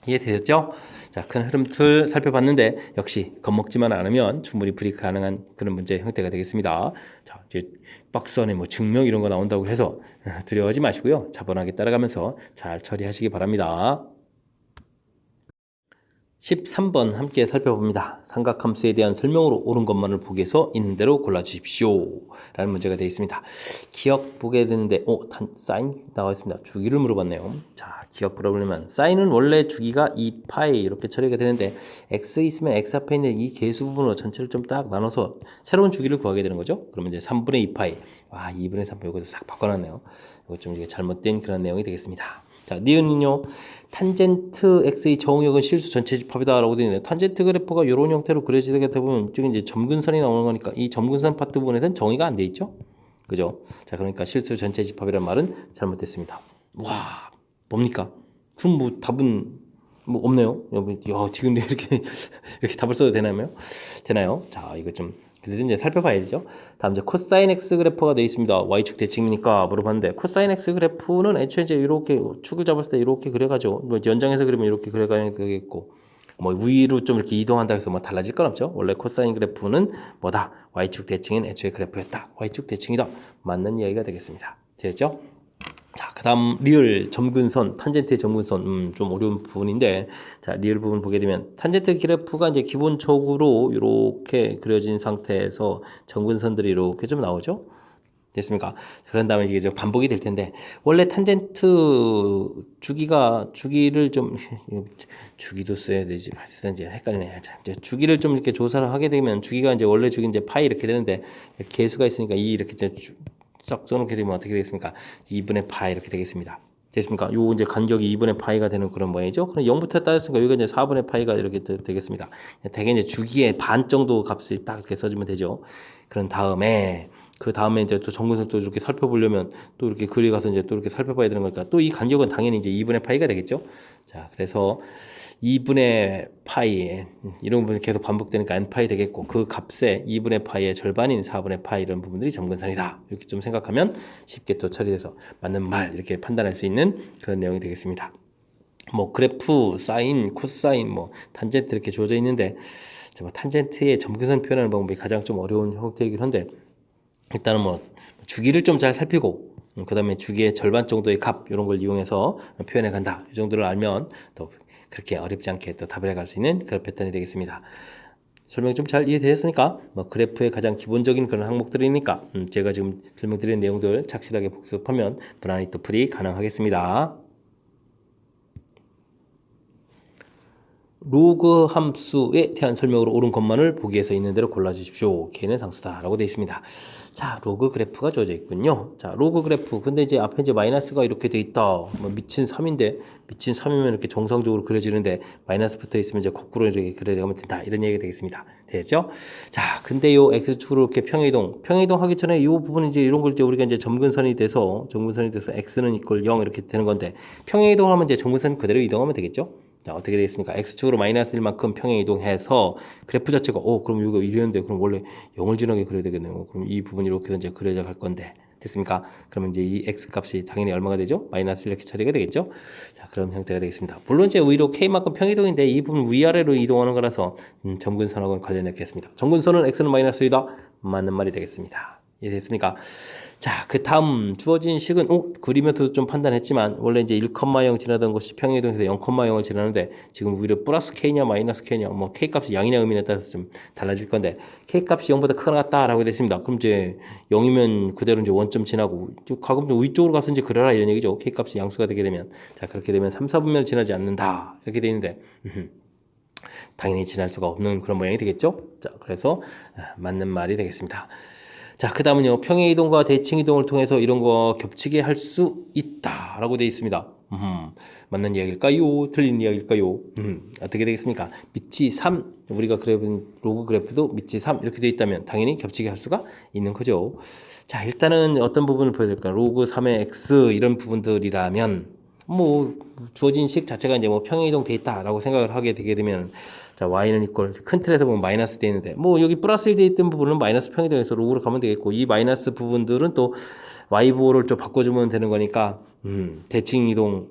이해되셨죠? 자, 큰 흐름틀 살펴봤는데 역시 겁먹지만 않으면 충분히 풀이 가능한 그런 문제 형태가 되겠습니다. 자, 이제 박스 안에 뭐 증명 이런 거 나온다고 해서 두려워하지 마시고요. 차분하게 따라가면서 잘 처리하시기 바랍니다. 13번 함께 살펴봅니다. 삼각함수에 대한 설명으로 옳은 것만을 보기에서 있는 대로 골라주십시오. 라는 문제가 되어 있습니다. 기억 보게 되는데 사인 나와 있습니다. 주기를 물어봤네요. 자, 기억 프로블렘은 사인은 원래 주기가 2파이 이렇게 처리가 되는데 x 있으면 x 앞에 있는 이 계수 부분으로 전체를 좀 딱 나눠서 새로운 주기를 구하게 되는 거죠. 그러면 이제 3분의 2파이 2분의 3파이 이것도 싹 바꿔놨네요. 이거 좀 이게 잘못된 그런 내용이 되겠습니다. 자, 니은은요. 탄젠트 x의 정의역은 실수 전체 집합이다 라고 되어 있는데 탄젠트 그래프가 이런 형태로 그려지게 되면 이쪽에 이제 점근선이 나오는 거니까 이 점근선 파트 부분에서는 정의가 안 돼 있죠. 그죠? 자, 그러니까 실수 전체 집합이라는 말은 잘못됐습니다. 와, 뭡니까? 그럼 뭐 답은 뭐 없네요. 야, 지금 이렇게 이렇게 답을 써도 되나요? 자, 이거 좀 그래도 이제 살펴봐야 되죠. 다음 이제 코사인 x 그래프가 되어 있습니다. y축 대칭이니까 물어봤는데 코사인 x 그래프는 애초에 이제 이렇게 축을 잡았을 때 이렇게 그려가죠. 뭐 연장해서 그리면 이렇게 그려가야 되겠고 뭐 위로 좀 이렇게 이동한다 해서 뭐 달라질 건 없죠. 원래 코사인 그래프는 뭐다? y축 대칭인 애초에 그래프였다. y축 대칭이다. 맞는 이야기가 되겠습니다. 되겠죠? 자, 그 다음 리을 점근선, 탄젠트의 점근선 좀 어려운 부분인데 자, 리을 부분 보게 되면 탄젠트 그래프가 이제 기본적으로 이렇게 그려진 상태에서 점근선들이 이렇게 좀 나오죠. 됐습니까? 그런 다음에 이게 좀 반복이 될 텐데 원래 탄젠트 주기를 좀 주기도 써야 되지. 이제 헷갈리네. 자, 이제 주기를 좀 이렇게 조사를 하게 되면 주기가 이제 원래 주기 이제 파이 이렇게 되는데 계수가 있으니까 이 이렇게 이제 쫙 써놓게 되면 어떻게 되겠습니까? 2분의 파이 이렇게 되겠습니다. 됐습니까? 요 이제 간격이 2분의 파이가 되는 그런 모양이죠. 그럼 0부터 따졌으니까 여기가 이제 4분의 파이가 이렇게 되겠습니다. 대개 이제 주기의 반 정도 값을 딱 이렇게 써주면 되죠. 그런 다음에 그 다음에 이제 또 정근선 또 이렇게 살펴보려면 또 이렇게 그리 가서 이제 또 이렇게 살펴봐야 되는 거니까 또 이 간격은 당연히 이제 2분의 파이가 되겠죠. 자, 그래서 2분의 파이 이런 부분이 계속 반복되니까 n파이 되겠고 그 값에 2분의 파이의 절반인 4분의 파이 이런 부분들이 점근선이다. 이렇게 좀 생각하면 쉽게 또 처리돼서 맞는 말 이렇게 판단할 수 있는 그런 내용이 되겠습니다. 뭐 그래프, 사인, 코사인, 뭐 탄젠트 이렇게 주어져 있는데 탄젠트의 점근선 표현하는 방법이 가장 좀 어려운 형태이긴 한데 일단은 뭐 주기를 좀 잘 살피고 그 다음에 주기의 절반 정도의 값 이런 걸 이용해서 표현해 간다. 이 정도를 알면 또 그렇게 어렵지 않게 또 답을 해갈 수 있는 그런 패턴이 되겠습니다. 설명 좀 잘 이해되셨습니까? 뭐 그래프의 가장 기본적인 그런 항목들이니까 제가 지금 설명드린 내용들 착실하게 복습하면 무난히 또 풀이 가능하겠습니다. 로그 함수에 대한 설명으로 옳은 것만을 보기에서 있는 대로 골라주십시오. K는 상수다 라고 되어 있습니다. 자, 로그 그래프가 주어져 있군요. 자, 로그 그래프. 근데 이제 앞에 이제 마이너스가 이렇게 돼 있다. 뭐 미친 3인데, 미친 3이면 이렇게 정상적으로 그려지는데, 마이너스 붙어 있으면 이제 거꾸로 이렇게 그려가면 된다. 이런 얘기가 되겠습니다. 되겠죠? 자, 근데 요 X축으로 이렇게 평행이동 하기 전에 요 부분 이제 이런 걸 이제 우리가 이제 점근선이 돼서 X는 이퀄 0 이렇게 되는 건데, 평행이동을 하면 이제 점근선 그대로 이동하면 되겠죠? 자, 어떻게 되겠습니까? X축으로 마이너스 1만큼 평행 이동해서 그래프 자체가 그럼 이거 이랬는데 그럼 원래 0을 지나게 그려야 되겠네요. 그럼 이 부분이 이렇게 이제 그려져 갈 건데 됐습니까? 그러면 이제 이 X 값이 당연히 얼마가 되죠? 마이너스 이렇게 처리가 되겠죠? 자, 그런 형태가 되겠습니다. 물론 이제 위로 K만큼 평이동인데 이 부분 위아래로 이동하는 거라서 점근선하고 관련했겠습니다. 점근선은 X는 마이너스 2다. 맞는 말이 되겠습니다. 이해됐습니까? 자, 그 다음 주어진 식은 그림에서도 좀 판단했지만 원래 이제 1,0 지나던 것이 평행이동해서 0,0을 지나는데 지금 오히려 플러스 K냐 마이너스 K냐 뭐 K 값이 양이냐 음이냐에 따라서 좀 달라질 건데 K 값이 0보다 크거나 같다라고 됐습니다. 그럼 이제 0이면 그대로 이제 원점 지나고 가끔 좀 위쪽으로 가서 이제 그려라 이런 얘기죠. K 값이 양수가 되게 되면 자, 그렇게 되면 3, 4분면을 지나지 않는다 이렇게 돼 있는데 당연히 지날 수가 없는 그런 모양이 되겠죠. 자, 그래서 맞는 말이 되겠습니다. 자, 그 다음은요. 평행이동과 대칭이동을 통해서 이런 거 겹치게 할 수 있다 라고 되어 있습니다. 맞는 이야기일까요? 틀린 이야기일까요? 어떻게 되겠습니까? 밑이 3, 우리가 로그 그래프도 밑이 3 이렇게 되어 있다면 당연히 겹치게 할 수가 있는 거죠. 자, 일단은 어떤 부분을 보여드릴까? 로그 3의 x 이런 부분들이라면 뭐 주어진 식 자체가 이제 뭐 평행이동 돼 있다라고 생각을 하게 되게 되면 자 y는 이퀄 큰 틀에서 보면 마이너스 돼 있는데 뭐 여기 플러스 1 돼 있던 부분은 마이너스 평행이동에서 로그로 가면 되겠고 이 마이너스 부분들은 또 y 부호를 좀 바꿔주면 되는 거니까 대칭이동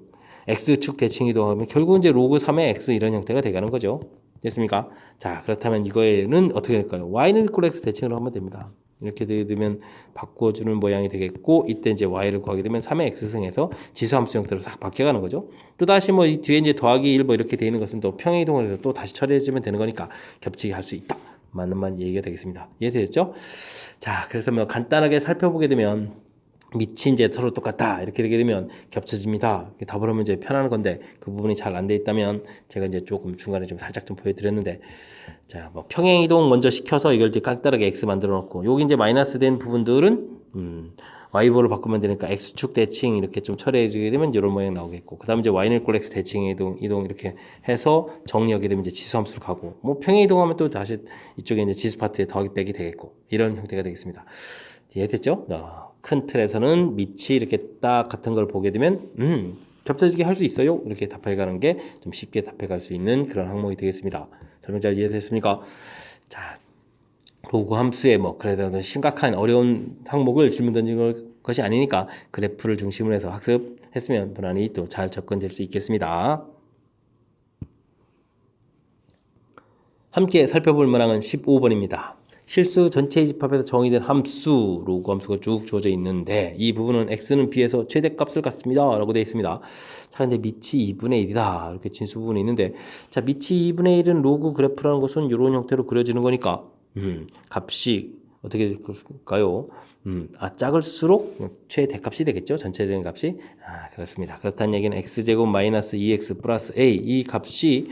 x축 대칭이동하면 결국 이제 로그 3의 x 이런 형태가 돼가는 거죠. 됐습니까? 자 그렇다면 이거에는 어떻게 될까요? y는 이퀄 x 대칭으로 하면 됩니다. 이렇게 되면 바꿔주는 모양이 되겠고 이때 이제 y를 구하게 되면 3의 x승에서 지수함수 형태로 싹 바뀌어가는 거죠. 또 다시 뭐 이 뒤에 이제 더하기 1 뭐 이렇게 되어 있는 것은 또 평행이동을 해서 또 다시 처리해주면 되는 거니까 겹치게 할 수 있다. 맞는 얘기가 되겠습니다. 이해되셨죠? 자 그래서 뭐 간단하게 살펴보게 되면 밑이 이제 서로 똑같다 이렇게 되게 되면 겹쳐집니다. 더불어 이제 편하는 건데 그 부분이 잘 안 돼 있다면 제가 이제 조금 중간에 좀 살짝 좀 보여드렸는데 자 뭐 평행 이동 먼저 시켜서 이걸 이제 간단하게 x 만들어 놓고 여기 이제 마이너스 된 부분들은 y보를 바꾸면 되니까 x축 대칭 이렇게 좀 처리해 주게 되면 이런 모양 나오겠고 그다음 이제 y는 이퀄 x 대칭 이동 이렇게 해서 정리하게 되면 이제 지수 함수로 가고 뭐 평행 이동하면 또 다시 이쪽에 이제 지수 파트에 더하기 빼기 되겠고 이런 형태가 되겠습니다. 이해됐죠? 큰 틀에서는 밑이 이렇게 딱 같은 걸 보게 되면 겹쳐지게 할 수 있어요. 이렇게 답해가는 게 좀 쉽게 답해갈 수 있는 그런 항목이 되겠습니다. 설명 잘 이해됐습니까? 자, 로그 함수에 뭐 그래도 심각한 어려운 항목을 질문 던진 것이 아니니까 그래프를 중심으로 해서 학습했으면 무난히 또 잘 접근될 수 있겠습니다. 함께 살펴볼 문항은 15번입니다. 실수 전체 집합에서 정의된 함수, 로그 함수가 쭉 주어져 있는데 이 부분은 x는 b에서 최대값을 갖습니다 라고 되어 있습니다. 자 근데 밑이 2분의 1이다 이렇게 진수 부분이 있는데 자 밑이 2분의 1은 로그 그래프라는 것은 이런 형태로 그려지는 거니까 값이 어떻게 될까요? 작을수록 최대값이 되겠죠. 전체적인 값이. 그렇습니다. 그렇다는 얘기는 x제곱 마이너스 2x 플러스 a 이 값이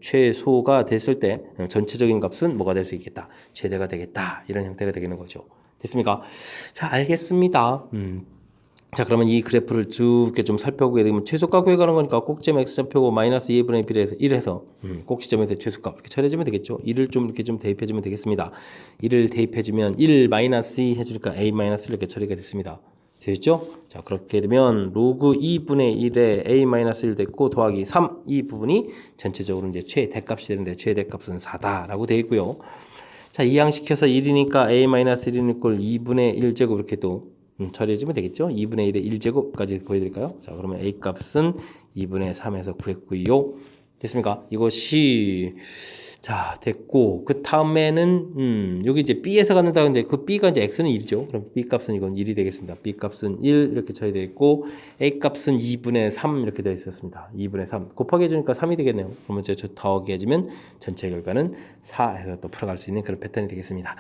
최소가 됐을 때 전체적인 값은 뭐가 될 수 있겠다. 최대가 되겠다. 이런 형태가 되는 거죠. 됐습니까? 자, 알겠습니다. 자, 그러면 이 그래프를 쭉 이렇게 좀 살펴보게 되면 최소값 구해가는 거니까 꼭지점 x좌표고 마이너스 2분의 1에서 꼭지점에서 최소값 이렇게 처리해주면 되겠죠. 1을 좀 이렇게 좀 대입해주면 되겠습니다. 1을 대입해주면 1 마이너스 2 해주니까 a 마이너스 이렇게 처리가 됐습니다. 되겠죠? 자, 그렇게 되면 로그 2분의 1에 a 마이너스 1 됐고 더하기 3 이 부분이 전체적으로 이제 최대값이 되는데 최대값은 4다라고 되어 있고요. 자, 이항시켜서 1이니까 a 마이너스 1은 이꼴 2분의 1제곱 이렇게 또 처리해주면 되겠죠. 2분의 1의 1제곱까지 보여드릴까요? 자, 그러면 a 값은 2분의 3에서 구했고요. 됐습니까? 이것이 자 됐고 그 다음에는 여기 이제 b에서 갖는다 근데 그 b가 이제 x는 1이죠. 그럼 b 값은 이건 1이 되겠습니다. b 값은 1 이렇게 처리되어 있고 a 값은 2분의 3 이렇게 되어 있었습니다. 2분의 3 곱하기 해주니까 3이 되겠네요. 그러면 저 더하기 해주면 전체 결과는 4 해서 또 풀어갈 수 있는 그런 패턴이 되겠습니다.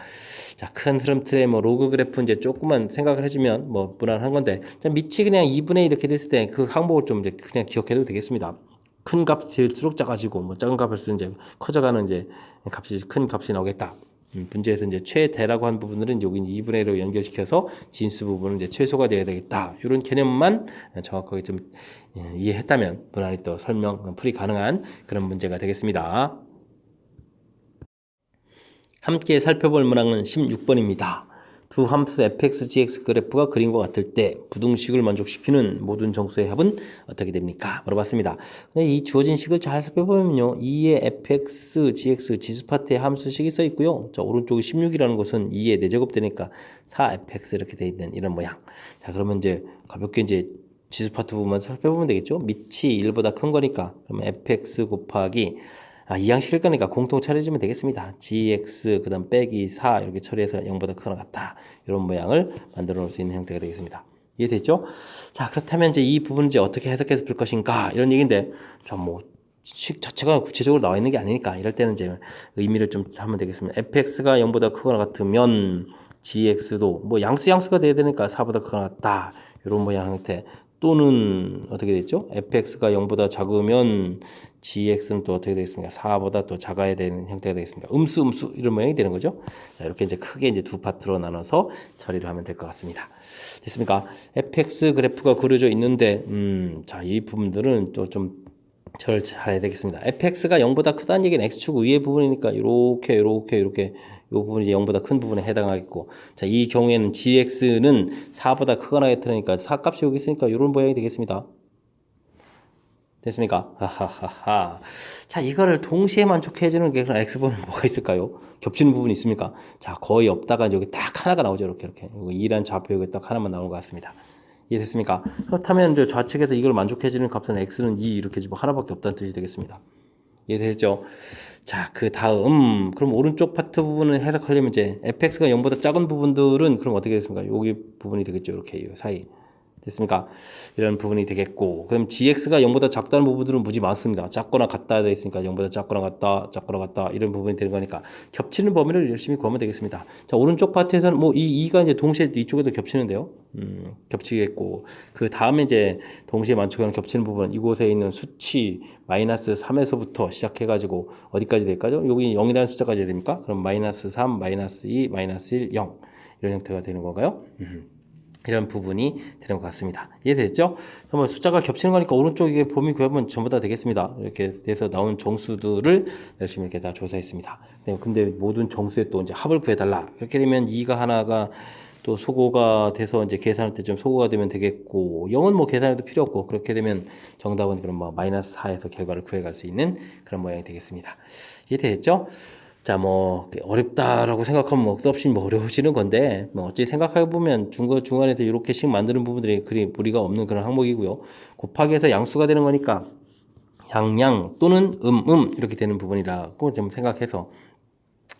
자, 큰 흐름 틀에 뭐 로그 그래프 이제 조금만 생각을 해주면 뭐 무난한 건데 자, 밑이 그냥 2분의 1 이렇게 됐을 때 그 항목을 좀 이제 그냥 기억해도 되겠습니다. 큰 값이 될수록 작아지고 뭐 작은 값일수록 이제 커져가는 이제 값이 큰 값이 나오겠다. 문제에서 이제 최대라고 한 부분들은 여기 2분의 1로 연결시켜서 진수 부분은 이제 최소가 되어야 되겠다. 이런 개념만 정확하게 좀 이해했다면 무난히 또 설명 풀이 가능한 그런 문제가 되겠습니다. 함께 살펴볼 문항은 16번입니다. 두 함수 fx, gx 그래프가 그림과 같을 때 부등식을 만족시키는 모든 정수의 합은 어떻게 됩니까? 물어봤습니다. 근데 이 주어진 식을 잘 살펴보면요. 2의 fx, gx 지수 파트에 함수식이 써 있고요. 자, 오른쪽에 16이라는 것은 2의 4제곱 되니까 4fx 이렇게 돼 있는 이런 모양. 자, 그러면 이제 가볍게 이제 지수 파트 부분만 살펴보면 되겠죠. 밑이 1보다 큰 거니까 그러면 fx 곱하기 이항식일 거니까 공통 처리해주면 되겠습니다. gx 그 다음 빼기 4 이렇게 처리해서 0보다 크거나 같다. 이런 모양을 만들어 놓을 수 있는 형태가 되겠습니다. 이해됐죠? 자, 그렇다면 이제 이 부분을 이제 어떻게 해석해서 풀 것인가 이런 얘기인데 식 자체가 구체적으로 나와 있는 게 아니니까 이럴 때는 이제 의미를 좀 하면 되겠습니다. fx가 0보다 크거나 같으면 gx도 뭐 양수가 돼야 되니까 4보다 크거나 같다. 이런 모양 형태. 또는 어떻게 됐죠? fx가 0보다 작으면 gx는 또 어떻게 되겠습니까? 4보다 또 작아야 되는 형태가 되겠습니다. 음수 이런 모양이 되는 거죠. 자, 이렇게 이제 크게 이제 두 파트로 나눠서 처리를 하면 될 것 같습니다. 됐습니까? fx 그래프가 그려져 있는데 자, 이 부분들은 또 좀 잘해야 되겠습니다. fx가 0보다 크다는 얘기는 x축 위의 부분이니까 이렇게 이 부분이 이제 0보다 큰 부분에 해당하겠고, 자, 이 경우에는 gx는 4보다 크거나 같으니까 4 값이 여기 있으니까 이런 모양이 되겠습니다. 됐습니까? 하하하하. 자, 이거를 동시에 만족해주는 게 그런 x번은 뭐가 있을까요? 겹치는 부분이 있습니까? 자, 거의 없다가 여기 딱 하나가 나오죠. 이렇게. 2란 좌표 여기 딱 하나만 나오는 것 같습니다. 이해됐습니까? 그렇다면 이제 좌측에서 이걸 만족해주는 값은 x는 2 이렇게 지금 하나밖에 없다는 뜻이 되겠습니다. 이해되죠? 자, 그 다음 그럼 오른쪽 파트 부분을 해석하려면 이제 fx가 0보다 작은 부분들은 그럼 어떻게 되겠습니까? 여기 부분이 되겠죠. 이렇게 이 사이. 됐습니까? 이런 부분이 되겠고, 그럼 gx가 0보다 작다는 부분들은 무지 많습니다. 작거나 같다 되어 있으니까 0보다 작거나 같다 이런 부분이 되는 거니까 겹치는 범위를 열심히 구하면 되겠습니다. 자, 오른쪽 파트에서는 뭐 이 2가 이제 동시에 이쪽에도 겹치는데요. 겹치겠고, 그 다음에 이제 동시에 만족하는 겹치는 부분은 이곳에 있는 수치 마이너스 3에서부터 시작해가지고 어디까지 될까요? 여기 0이라는 숫자까지 됩니까? 그럼 마이너스 3, 마이너스 2, 마이너스 1, 0 이런 형태가 되는 건가요? 이런 부분이 되는 것 같습니다. 이해됐죠? 한번 숫자가 겹치는 거니까 오른쪽에 범위 구하면 전부 다 되겠습니다. 이렇게 돼서 나온 정수들을 열심히 이렇게 다 조사했습니다. 네, 근데 모든 정수의 또 이제 합을 구해달라. 이렇게 되면 2가 하나가 또 소거가 돼서 이제 계산할 때 좀 소거가 되면 되겠고, 0은 뭐 계산해도 필요 없고, 그렇게 되면 정답은 그럼 뭐 마이너스 4에서 결과를 구해갈 수 있는 그런 모양이 되겠습니다. 이해됐죠? 자, 뭐 어렵다라고 생각하면 뭐 없이 뭐 어려워지는 건데, 뭐 어찌 생각해 보면 중간에서 이렇게씩 만드는 부분들이 그리 무리가 없는 그런 항목이고요. 곱하기해서 양수가 되는 거니까 양양 또는 이렇게 되는 부분이라고 좀 생각해서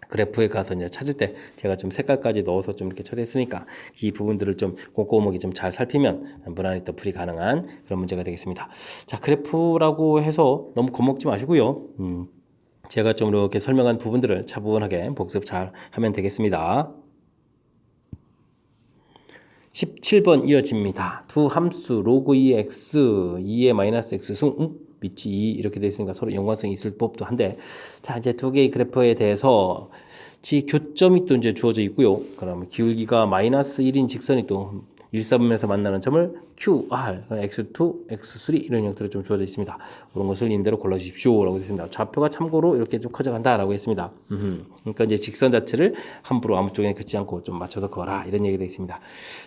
그래프에 가서 이제 찾을 때 제가 좀 색깔까지 넣어서 좀 이렇게 처리했으니까 이 부분들을 좀 꼼꼼하게 좀 잘 살피면 무난히 또 풀이 가능한 그런 문제가 되겠습니다. 자, 그래프라고 해서 너무 겁먹지 마시고요. 제가 좀 이렇게 설명한 부분들을 차분하게 복습 잘 하면 되겠습니다. 17번 이어집니다. 두 함수 로그 2x, 2의 마이너스 x승, 밑이 2 이렇게 되어 있으니까 서로 연관성이 있을 법도 한데, 자, 이제 두 개의 그래프에 대해서 지 교점이 또 이제 주어져 있고요. 그러면 기울기가 마이너스 1인 직선이 또 1사분면에서 만나는 점을 QR, X2, X3 이런 형태로 좀 주어져 있습니다. 그런 것을 임대로 골라주십시오 라고 했습니다. 좌표가 참고로 이렇게 좀 커져간다 라고 했습니다. 그러니까 이제 직선 자체를 함부로 아무 쪽에 긋지 않고 좀 맞춰서 그어라 이런 얘기가 있습니다.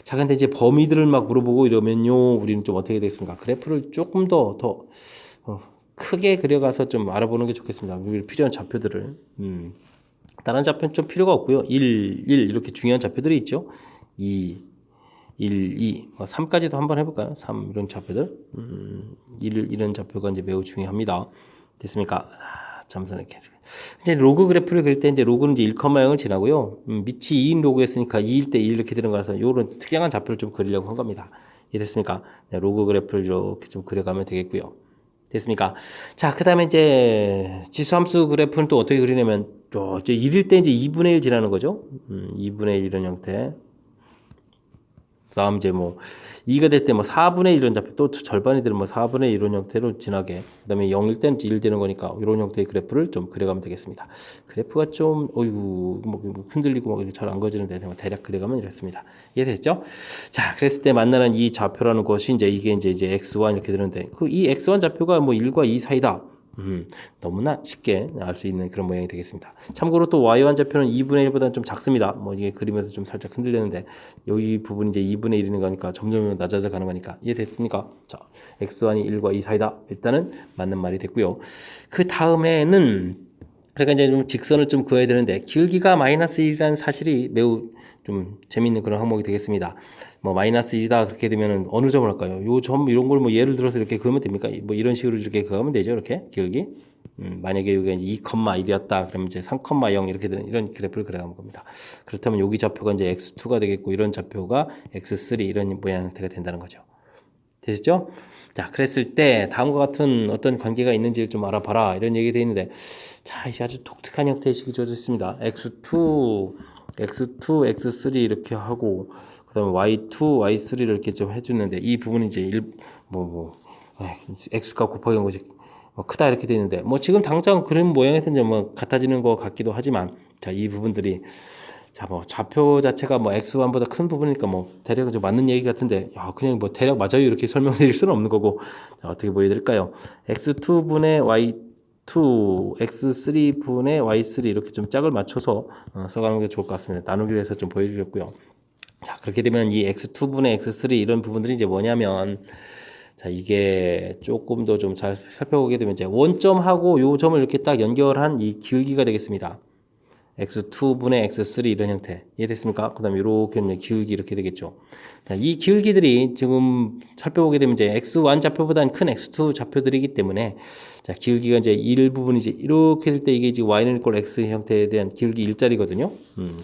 자, 근데 이제 범위들을 막 물어보고 이러면요, 우리는 좀 어떻게 되겠습니까? 그래프를 조금 더 크게 그려가서 좀 알아보는 게 좋겠습니다. 필요한 좌표들을. 다른 좌표는 좀 필요가 없고요. 1 이렇게 중요한 좌표들이 있죠. 2 1, 2, 3까지도 한번 해볼까요? 3 이런 좌표들. 1 이런 좌표가 이제 매우 중요합니다. 됐습니까? 잠시만 이렇게. 이제 로그 그래프를 그릴 때 이제 로그는 이제 1,0을 지나고요. 밑이 2인 로그였으니까 2일 때 1 이렇게 되는 거라서 이런 특이한 좌표를 좀 그리려고 한 겁니다. 이해됐습니까? 네, 로그 그래프를 이렇게 좀 그려가면 되겠고요. 됐습니까? 자, 그 다음에 이제 지수함수 그래프는 또 어떻게 그리냐면 또 이제 1일 때 이제 2분의 1 지나는 거죠. 2분의 1 이런 형태. 다음 이제 뭐 2가 될 때 뭐 4분의 1 이런 좌표, 또 절반이 되는 뭐 4분의 1 이런 형태로 지나게, 그다음에 0일 때는 1 되는 거니까 이런 형태의 그래프를 좀 그려가면 되겠습니다. 그래프가 좀 뭐 흔들리고 뭐 잘 안 그어지는데 대략 그려가면 이렇습니다. 이해됐죠? 자, 그랬을 때 만나는 이 좌표라는 것이 이제 이게 이제 x1 이렇게 되는데, 그 이 x1 좌표가 뭐 1과 2 사이다. 너무나 쉽게 알 수 있는 그런 모양이 되겠습니다. 참고로 또 y1 좌표는 2분의 1보다는 좀 작습니다. 뭐 이게 그리면서 좀 살짝 흔들리는데, 여기 부분이 이제 2분의 1이는 거니까 점점 낮아져 가는 거니까 이해됐습니까? 자, x1이 1과 2 사이다. 일단은 맞는 말이 됐고요. 그 다음에는 그러니까 이제 좀 직선을 좀 그어야 되는데, 기울기가 마이너스 1이라는 사실이 매우 좀 재미있는 그런 항목이 되겠습니다. 뭐 마이너스 1이다 그렇게 되면은 어느 점을 할까요? 요 점 이런 걸 뭐 예를 들어서 이렇게 그으면 됩니까? 뭐 이런 식으로 이렇게 그으면 되죠. 이렇게 기울기. 만약에 여기가 이제 2,1이었다 그러면 이제 3,0 이렇게 되는 이런 그래프를 그려가는 겁니다. 그렇다면 여기 좌표가 이제 x2가 되겠고, 이런 좌표가 x3 이런 모양 형태가 된다는 거죠. 되셨죠? 자, 그랬을 때 다음과 같은 어떤 관계가 있는지를 좀 알아봐라 이런 얘기 되어 있는데, 자, 이제 아주 독특한 형태의 식이 주어져 있습니다. x2, x3 이렇게 하고, 그 그다음에 y2, y3를 이렇게 좀 해주는데 이 부분이 이제 x값 곱하기 것이 크다 이렇게 되어 있는데 뭐 지금 당장 그런 모양에서 이제 뭐 같아지는 것 같기도 하지만 자, 이 부분들이 자, 뭐 좌표 자체가 뭐 x1보다 큰 부분이니까 뭐 대략 좀 맞는 얘기 같은데 야, 그냥 뭐 대략 맞아요 이렇게 설명드릴 수는 없는 거고 자, 어떻게 보여드릴까요? x2분의 y2, x3분의 y3 이렇게 좀 짝을 맞춰서 써가는 게 좋을 것 같습니다. 나누기를 해서 좀 보여드렸고요. 자, 그렇게 되면 이 x2분의 x3 이런 부분들이 이제 뭐냐면 자, 이게 조금 더 좀 잘 살펴보게 되면 이제 원점하고 요 점을 이렇게 딱 연결한 이 기울기가 되겠습니다. x2분의 x3 이런 형태 이해됐습니까? 그 다음에 이렇게 기울기 이렇게 되겠죠. 자, 이 기울기들이 지금 살펴보게 되면 이제 x1 좌표보다는 큰 x2 좌표들이기 때문에 자, 기울기가 이제 일부분이 이제 이렇게 될 때 이게 지금 y는 이꼴 x 형태에 대한 기울기 일자리거든요.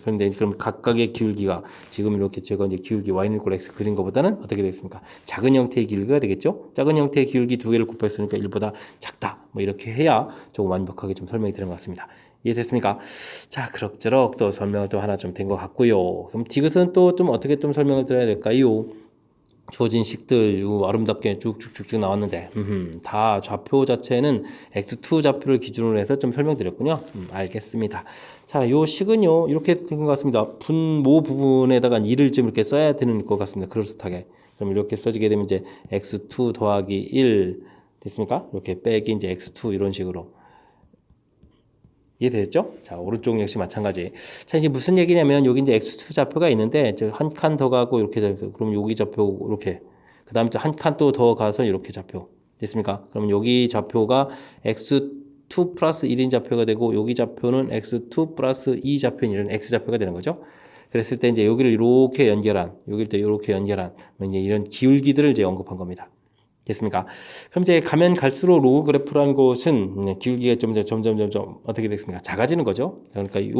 그런데 그럼 각각의 기울기가 지금 이렇게 제가 이제 기울기 y는 이꼴 x 그린 것보다는 어떻게 되겠습니까? 작은 형태의 기울기가 되겠죠. 작은 형태의 기울기 두 개를 곱했으니까 1보다 작다. 뭐 이렇게 해야 조금 완벽하게 좀 설명이 되는 것 같습니다. 이해됐습니까? 자, 그럭저럭 또 설명을 또 하나 좀 된 것 같고요. 그럼 디귿은 또 좀 어떻게 좀 설명을 드려야 될까요? 주어진 식들 아름답게 쭉쭉쭉쭉 나왔는데 다 좌표 자체는 x2 좌표를 기준으로 해서 좀 설명드렸군요. 알겠습니다. 자, 요 식은요 이렇게 된 것 같습니다. 분모 부분에다가 2를 좀 이렇게 써야 되는 것 같습니다. 그럴듯하게. 그럼 이렇게 써지게 되면 이제 x2 더하기 1 됐습니까? 이렇게 빼기 이제 x2 이런 식으로. 이해되셨죠? 자, 오른쪽 역시 마찬가지. 자, 이제 무슨 얘기냐면 여기 이제 x2 좌표가 있는데 한 칸 더 가고 이렇게 되고 그럼 여기 좌표 이렇게 그다음에 또 한 칸 또 더 가서 이렇게 좌표 됐습니까? 그럼 여기 좌표가 x2 플러스 1인 좌표가 되고 여기 좌표는 x2 플러스 2 좌표인 이런 x 좌표가 되는 거죠. 그랬을 때 이제 여기를 이렇게 연결한 여기를 또 이렇게 연결한 이제 이런 기울기들을 이제 언급한 겁니다. 됐습니까? 그럼 이제 가면 갈수록 로그 그래프라는 것은 기울기가 점점 어떻게 됐습니까? 작아지는 거죠. 그러니까 이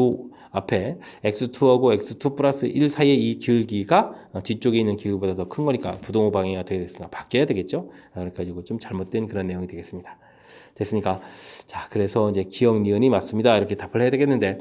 앞에 x2하고 x2 플러스 1 사이의 이 기울기가 뒤쪽에 있는 기울기보다 더 큰 거니까 부동호 방향이 어떻게 됐습니까? 바뀌어야 되겠죠. 그러니까 이거 좀 잘못된 그런 내용이 되겠습니다. 됐습니까? 자, 그래서 이제 기억 니은이 맞습니다. 이렇게 답을 해야 되겠는데,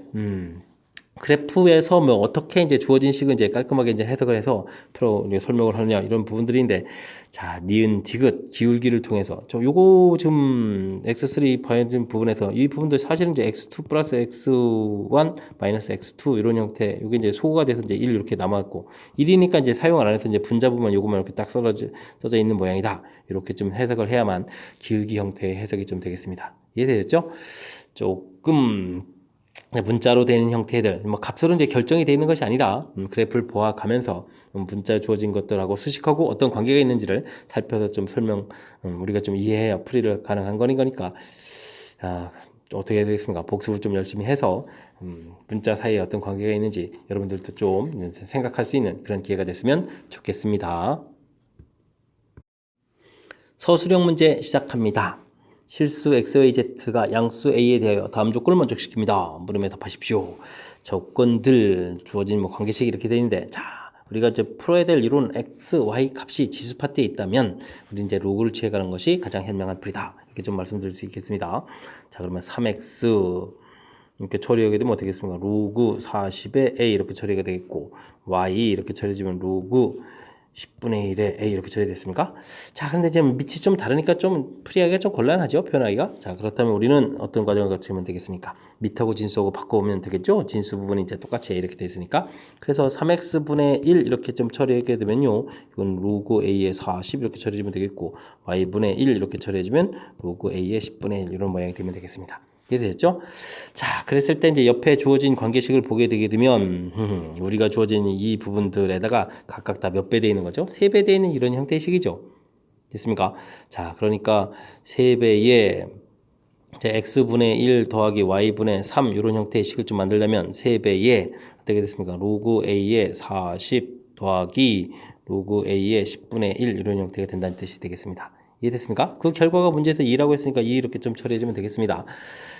그래프에서 뭐 어떻게 이제 주어진 식은 이제 깔끔하게 이제 해석을 해서 설명을 하느냐 이런 부분들인데 자, 니은 디귿 기울기를 통해서 요거 지금 x3 봐야되는 부분에서 이 부분들 사실은 이제 x2 플러스 x1 마이너스 x2 이런 형태 요게 이제 소거가 돼서 이제 1 이렇게 남았고 1이니까 이제 사용을 안 해서 이제 분자부만 요것만 이렇게 딱 써져 있는 모양이다. 이렇게 좀 해석을 해야만 기울기 형태의 해석이 좀 되겠습니다. 이해되셨죠? 조금 문자로 되는 형태들, 뭐 값으로 이제 결정이 되어 있는 것이 아니라 그래프를 보아가면서 문자 주어진 것들하고 수식하고 어떤 관계가 있는지를 살펴서 좀 우리가 좀 이해해야 풀이를 가능한 거니까 어떻게 되겠습니까? 복습을 좀 열심히 해서 문자 사이에 어떤 관계가 있는지 여러분들도 좀 생각할 수 있는 그런 기회가 됐으면 좋겠습니다. 서술형 문제 시작합니다. 실수 XYZ가 양수 A에 대하여 다음 조건을 만족시킵니다. 물음에 답하십시오. 조건들 주어진 관계식이 이렇게 되어 있는데 자, 우리가 이제 풀어야 될 이론 X, Y 값이 지수 파트에 있다면 우리 이제 로그를 취해가는 것이 가장 현명한 풀이다. 이렇게 좀 말씀드릴 수 있겠습니다. 자, 그러면 3X 이렇게 처리하게 되면 어떻게 되겠습니까? 로그 40에 A 이렇게 처리가 되겠고 Y 이렇게 처리해주면 로그 10분의 1에 A 이렇게 처리됐습니까? 자, 그런데 지금 밑이 좀 다르니까 좀 풀이하기가 좀 곤란하죠, 표현하기가. 자, 그렇다면 우리는 어떤 과정을 거치면 되겠습니까? 밑하고 진수하고 바꿔오면 되겠죠? 진수 부분이 이제 똑같이 이렇게 돼 있으니까. 그래서 3x분의 1 이렇게 좀 처리하게 되면요. 이건 로그 A의 40 이렇게 처리해주면 되겠고 y분의 1 이렇게 처리해주면 로그 A의 10분의 1 이런 모양이 되면 되겠습니다. 이해되셨죠? 자, 그랬을 때 이제 옆에 주어진 관계식을 보게 되게 되면 우리가 주어진 이 부분들에다가 각각 다 몇 배 되어 있는 거죠? 3배 되어 있는 이런 형태의 식이죠. 됐습니까? 자, 그러니까 3배의 x분의 1 더하기 y분의 3 이런 형태의 식을 좀 만들려면 3배의 어떻게 됐습니까? 로그 a의 40 더하기 로그 a의 10분의 1 이런 형태가 된다는 뜻이 되겠습니다. 이해됐습니까? 그 결과가 문제에서 2라고 했으니까 2 이렇게 좀 처리해주면 되겠습니다.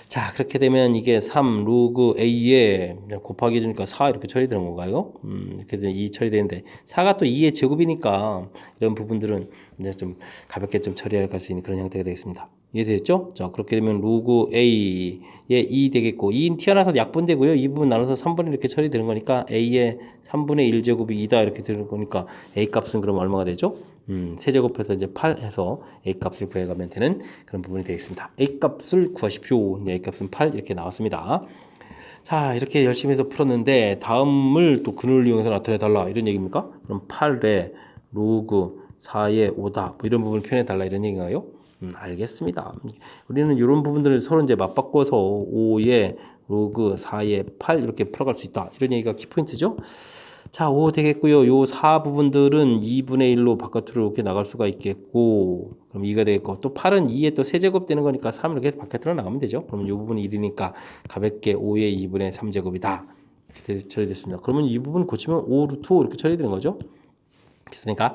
자, 그렇게 되면 이게 3 로그 a에 곱하기 해주니까 4 이렇게 처리되는 건가요? 이렇게 되면 2 처리되는데 4가 또 2의 제곱이니까 이런 부분들은 이제 좀 가볍게 좀 처리할 수 있는 그런 형태가 되겠습니다. 이해되겠죠? 자, 그렇게 되면 로그 A의 2 되겠고 2는 튀어나와서 약분되고요. 이 부분 나눠서 3분의 이렇게 처리되는 거니까 A의 3분의 1제곱이 2다 이렇게 되는 거니까 A 값은 그럼 얼마가 되죠? 세제곱해서 이제 8 해서 A 값을 구해가면 되는 그런 부분이 되겠습니다. A 값을 구하십시오. A 값은 8 이렇게 나왔습니다. 자, 이렇게 열심히 해서 풀었는데 다음을 또 근을 이용해서 나타내 달라 이런 얘기입니까? 그럼 8의 로그 4의 5다 뭐 이런 부분을 표현해 달라 이런 얘기인가요? 알겠습니다. 우리는 이런 부분들을 서로 이제 맞바꿔서 5의 로그 4의 8 이렇게 풀어갈 수 있다 이런 얘기가 키포인트죠. 자, 5 되겠고요. 요 4 부분들은 2분의 1로 바깥으로 이렇게 나갈 수가 있겠고, 그럼 2가 되겠고, 또 8은 2에 또 세제곱 되는 거니까 3 이렇게 해서 바깥으로 나가면 되죠. 그러면 요 부분이 1이니까 가볍게 5의 2분의 3제곱이다. 이렇게 처리됐습니다. 그러면 이 부분 고치면 5 루트 5 이렇게 처리되는 거죠. 됐습니까?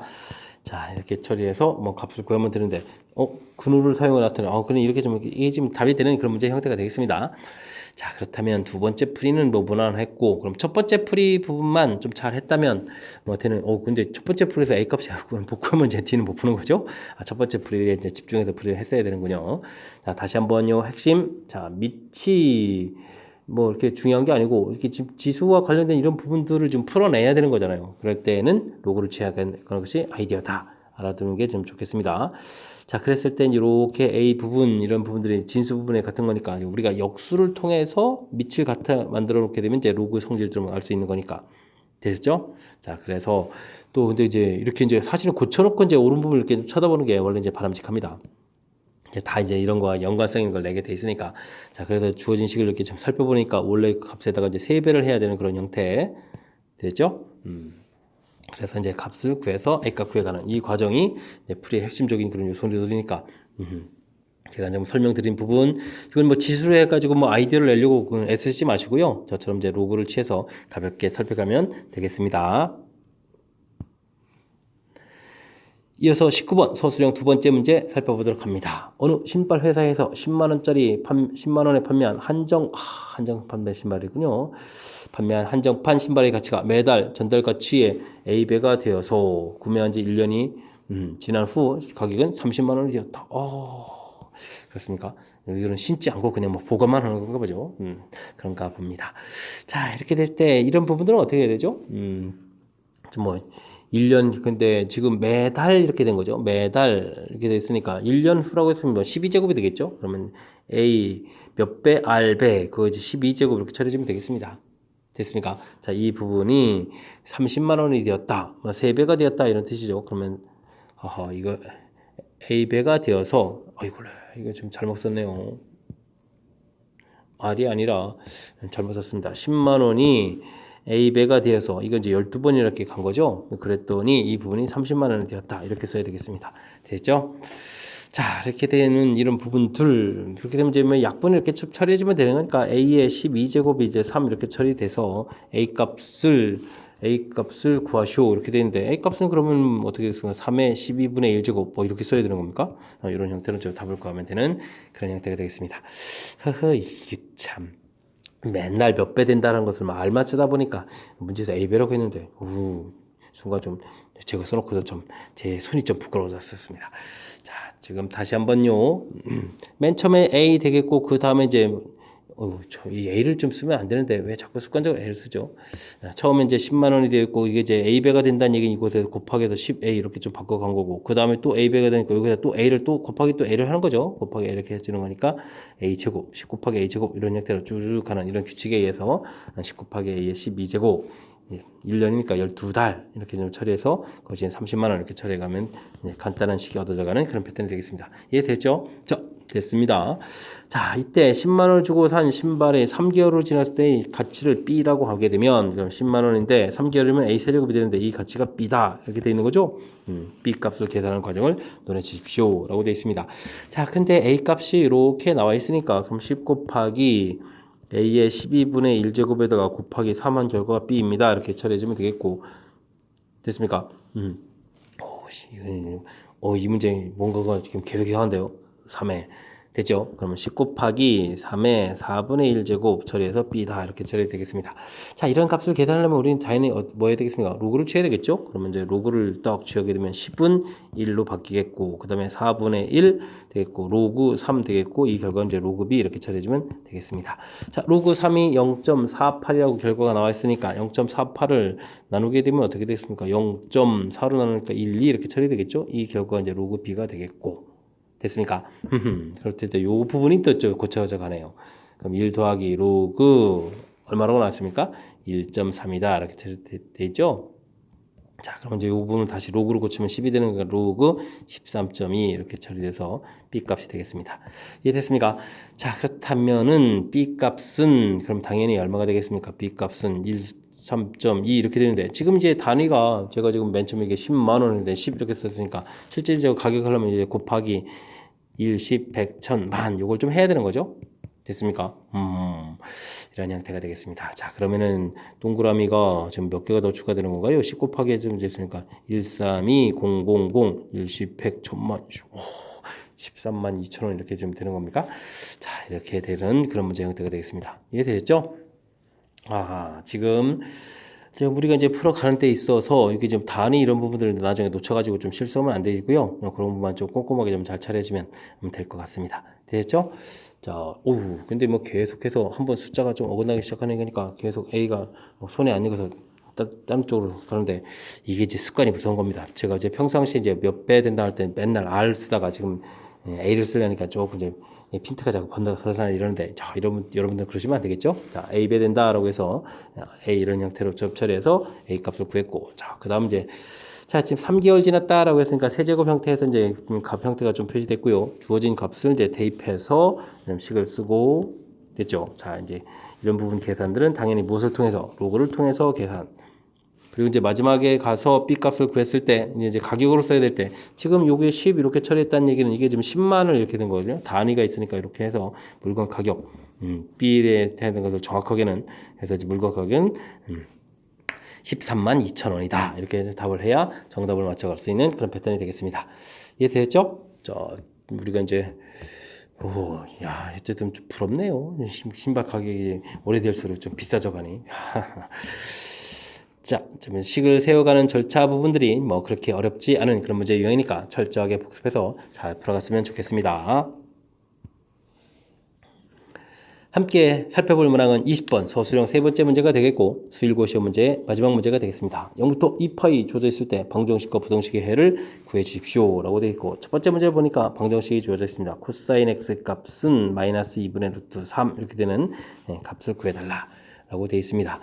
자, 이렇게 처리해서 뭐 값을 구하면 되는데, 근호를 사용해 나타내. 그럼 이렇게 좀, 이게 지금 답이 되는 그런 문제 형태가 되겠습니다. 자, 그렇다면 두 번째 풀이는 뭐 무난했고, 그럼 첫 번째 풀이 부분만 좀 잘 했다면, 뭐 되는, 근데 첫 번째 풀에서 A 값이 복구하면 이제 D는 못 푸는 거죠? 첫 번째 풀이에 이제 집중해서 풀이를 했어야 되는군요. 자, 다시 한번요, 핵심. 자, 밑이, 뭐 이렇게 중요한 게 아니고 이렇게 지수와 관련된 이런 부분들을 좀 풀어내야 되는 거잖아요. 그럴 때는 로그를 취하는 것이 아이디어다. 알아두는 게 좀 좋겠습니다. 자, 그랬을 땐 이렇게 A 부분 이런 부분들이 진수 부분에 같은 거니까 우리가 역수를 통해서 밑을 같아 만들어 놓게 되면 이제 로그 성질을 좀 알 수 있는 거니까 되셨죠? 자, 그래서 또 근데 이제 이렇게 이제 사실은 고쳐놓고 이제 옳은 부분을 이렇게 쳐다보는 게 원래 이제 바람직합니다. 이제 다 이제 이런 거와 연관성 있는 걸 내게 돼 있으니까 자, 그래서 주어진 식을 이렇게 좀 살펴보니까 원래 값에다가 이제 3배를 해야 되는 그런 형태 되죠? 그래서 이제 값을 구해서 A값 구해가는 이 과정이 이제 풀이의 핵심적인 그런 요소들이니까 제가 좀 설명드린 부분 이건 뭐 지수로 해가지고 뭐 아이디어를 내려고 애쓰지 마시고요. 저처럼 이제 로그를 취해서 가볍게 살펴가면 되겠습니다. 이어서 19번 서술형 두 번째 문제 살펴보도록 합니다. 어느 신발 회사에서 10만 원에 판매한 한정 판매 신발이군요. 판매한 한정판 신발의 가치가 매달 전달 가치의 A배가 되어서 구매한 지 1년이 지난 후 가격은 30만 원이 되었다. 그렇습니까? 이거는 신지 않고 그냥 뭐 보관만 하는 건가 보죠. 그런가 봅니다. 자, 이렇게 될 때 이런 부분들은 어떻게 해야 되죠? 좀 뭐 1년 근데 지금 매달 이렇게 된 거죠. 매달 이렇게 됐으니까 1년 후라고 했으면 뭐 12제곱이 되겠죠. 그러면 A 몇 배, R 배 그거 이제 12제곱 이렇게 처리해주면 되겠습니다. 됐습니까? 자, 이 부분이 30만 원이 되었다. 뭐 3배가 되었다 이런 뜻이죠. 그러면 이거 A배가 되어서 이거 좀 잘못 썼네요. R이 아니라 잘못 썼습니다. 10만 원이 A배가 되어서 이건 이제 12번 이렇게 간 거죠. 그랬더니 이 부분이 30만 원이 되었다. 이렇게 써야 되겠습니다. 됐죠? 자, 이렇게 되는 이런 부분들 그렇게 되면 이제 뭐 약분을 이렇게 처리해주면 되는 거니까 A의 12제곱이 이제 3 이렇게 처리돼서 A 값을 구하시오 이렇게 되는데 A 값은 그러면 어떻게 되겠습니까? 3의 12분의 1제곱 뭐 이렇게 써야 되는 겁니까? 이런 형태로 좀 답을 구하면 되는 그런 형태가 되겠습니다. 이게 참 맨날 몇 배 된다는 것을 말만 쓰다 보니까 문제에서 A배라고 했는데 순간 좀 제가 써놓고서 좀 제 손이 좀 부끄러워졌습니다. 자, 지금 다시 한번요. 맨 처음에 A 되겠고 그 다음에 이제 이 A를 좀 쓰면 안 되는데 왜 자꾸 습관적으로 A를 쓰죠? 처음에 이제 10만 원이 되어 있고 이게 이제 A배가 된다는 얘기는 이곳에서 곱하기해서 10A 이렇게 좀 바꿔간 거고 그 다음에 또 A배가 되니까 여기서 또 A를 또 곱하기 또 A를 하는 거죠. 곱하기 A 이렇게 해주는 거니까 A제곱 10 곱하기 A제곱 이런 형태로 쭉 가는 이런 규칙에 의해서 10 곱하기 A의 12제곱 1년이니까 12달 이렇게 좀 처리해서 거기에 30만 원 이렇게 처리해가면 간단한 식이 얻어져가는 그런 패턴이 되겠습니다. 이해됐죠? 자, 됐습니다. 자, 이때 10만 원을 주고 산 신발에 3개월을 지났을 때 가치를 B라고 하게 되면 그럼 10만 원인데 3개월이면 A 세제곱이 되는데 이 가치가 B다 이렇게 되어 있는 거죠. B 값을 계산하는 과정을 논해 주십시오 라고 되어 있습니다. 자, 근데 A 값이 이렇게 나와 있으니까 그럼 10 곱하기 A의 12분의 1제곱에다가 곱하기 3한 결과가 B입니다. 이렇게 처리해주면 되겠고 됐습니까? 이 문제 뭔가가 지금 계속 이상한데요. 3회 되죠? 그러면 10 곱하기 3의 4분의 1 제곱 처리해서 b다 이렇게 처리해야 되겠습니다. 자, 이런 값을 계산하려면 우리는 당연히 뭐 해야 되겠습니까? 로그를 취해야 되겠죠? 그러면 이제 로그를 딱 취하게 되면 10은 1로 바뀌겠고, 그 다음에 4분의 1 되겠고, 로그 3 되겠고, 이 결과는 이제 로그 b 이렇게 처리해주면 되겠습니다. 자, 로그 3이 0.48이라고 결과가 나와 있으니까 0.48을 나누게 되면 어떻게 되겠습니까? 0.4로 나누니까 1, 2 이렇게 처리되겠죠? 이 결과가 이제 로그 b가 되겠고. 됐습니까? 그럴 때 이 부분이 또 고쳐져 가네요. 그럼 1 더하기 로그 얼마라고 나왔습니까? 1.3이다 이렇게 돼 있죠? 자, 그럼 이제 이 부분을 다시 로그로 고치면 10이 되는 거니까 로그 13.2 이렇게 처리돼서 b 값이 되겠습니다. 이해됐습니까? 자, 그렇다면은 b 값은 그럼 당연히 얼마가 되겠습니까? b 값은 3.2 이렇게 되는데, 지금 이제 단위가 제가 지금 맨 처음에 이게 10만 원인데 10 이렇게 썼으니까 실질적으로 가격을 하려면 이제 곱하기 1, 10, 100, 1000, 만 요걸 좀 해야 되는 거죠. 됐습니까? 이런 형태가 되겠습니다. 자, 그러면은 동그라미가 지금 몇 개가 더 추가되는 건가요? 10 곱하기 좀 됐으니까 132, 000, 1, 10, 100, 1000만, 13만 2천 원 이렇게 좀 되는 겁니까? 자, 이렇게 되는 그런 문제 형태가 되겠습니다. 이해되셨죠? 지금 우리가 이제 풀어가는 데 있어서 이게 좀 단위 이런 부분들을 나중에 놓쳐가지고 좀 실수하면 안 되고요. 그런 부분만 좀 꼼꼼하게 좀 잘 차려주면 될 것 같습니다. 되셨죠? 자, 근데 뭐 계속해서 한번 숫자가 좀 어긋나기 시작하는 거니까 계속 A가 손에 안 익어서 다른 쪽으로 가는데, 이게 이제 습관이 무서운 겁니다. 제가 이제 평상시에 이제 몇 배 된다 할 때 맨날 R 쓰다가 지금 A를 쓰려니까 조금 이제 핀트가 자꾸 번다서나 이러는데, 자, 여러분들 그러시면 안 되겠죠? 자, A 배 된다라고 해서 A 이런 형태로 처리해서 A 값을 구했고, 자, 그 다음 이제 자, 지금 3개월 지났다라고 했으니까 세제곱 형태에서 이제 값 형태가 좀 표시됐고요. 주어진 값을 이제 대입해서 식을 쓰고 됐죠. 자, 이제 이런 부분 계산들은 당연히 무엇을 통해서? 로그를 통해서 계산. 그리고 이제 마지막에 가서 B 값을 구했을 때 이제 가격으로 써야 될 때, 지금 요게 10 이렇게 처리했다는 얘기는 이게 지금 10만을 이렇게 된 거거든요. 단위가 있으니까 이렇게 해서 물건 가격 B에 되는 것을 정확하게는 해서 이제 물건 가격은 13만 2천 원이다. 이렇게 해서 답을 해야 정답을 맞춰갈 수 있는 그런 패턴이 되겠습니다. 이해되셨죠? 우리가 이제 어쨌든 좀 부럽네요. 신발 가격이 오래될수록 좀 비싸져 가니. 자, 식을 세워가는 절차 부분들이 뭐 그렇게 어렵지 않은 그런 문제 유형이니까 철저하게 복습해서 잘 풀어갔으면 좋겠습니다. 함께 살펴볼 문항은 20번 서술형 세 번째 문제가 되겠고, 수일고시험 문제의 마지막 문제가 되겠습니다. 0부터 2파이 주어져 있을 때 방정식과 부등식의 해를 구해 주십시오 라고 되어 있고, 첫 번째 문제를 보니까 방정식이 주어져 있습니다. 코사인 x 값은 마이너스 2분의 루트 3 이렇게 되는 값을 구해달라 라고 되어 있습니다.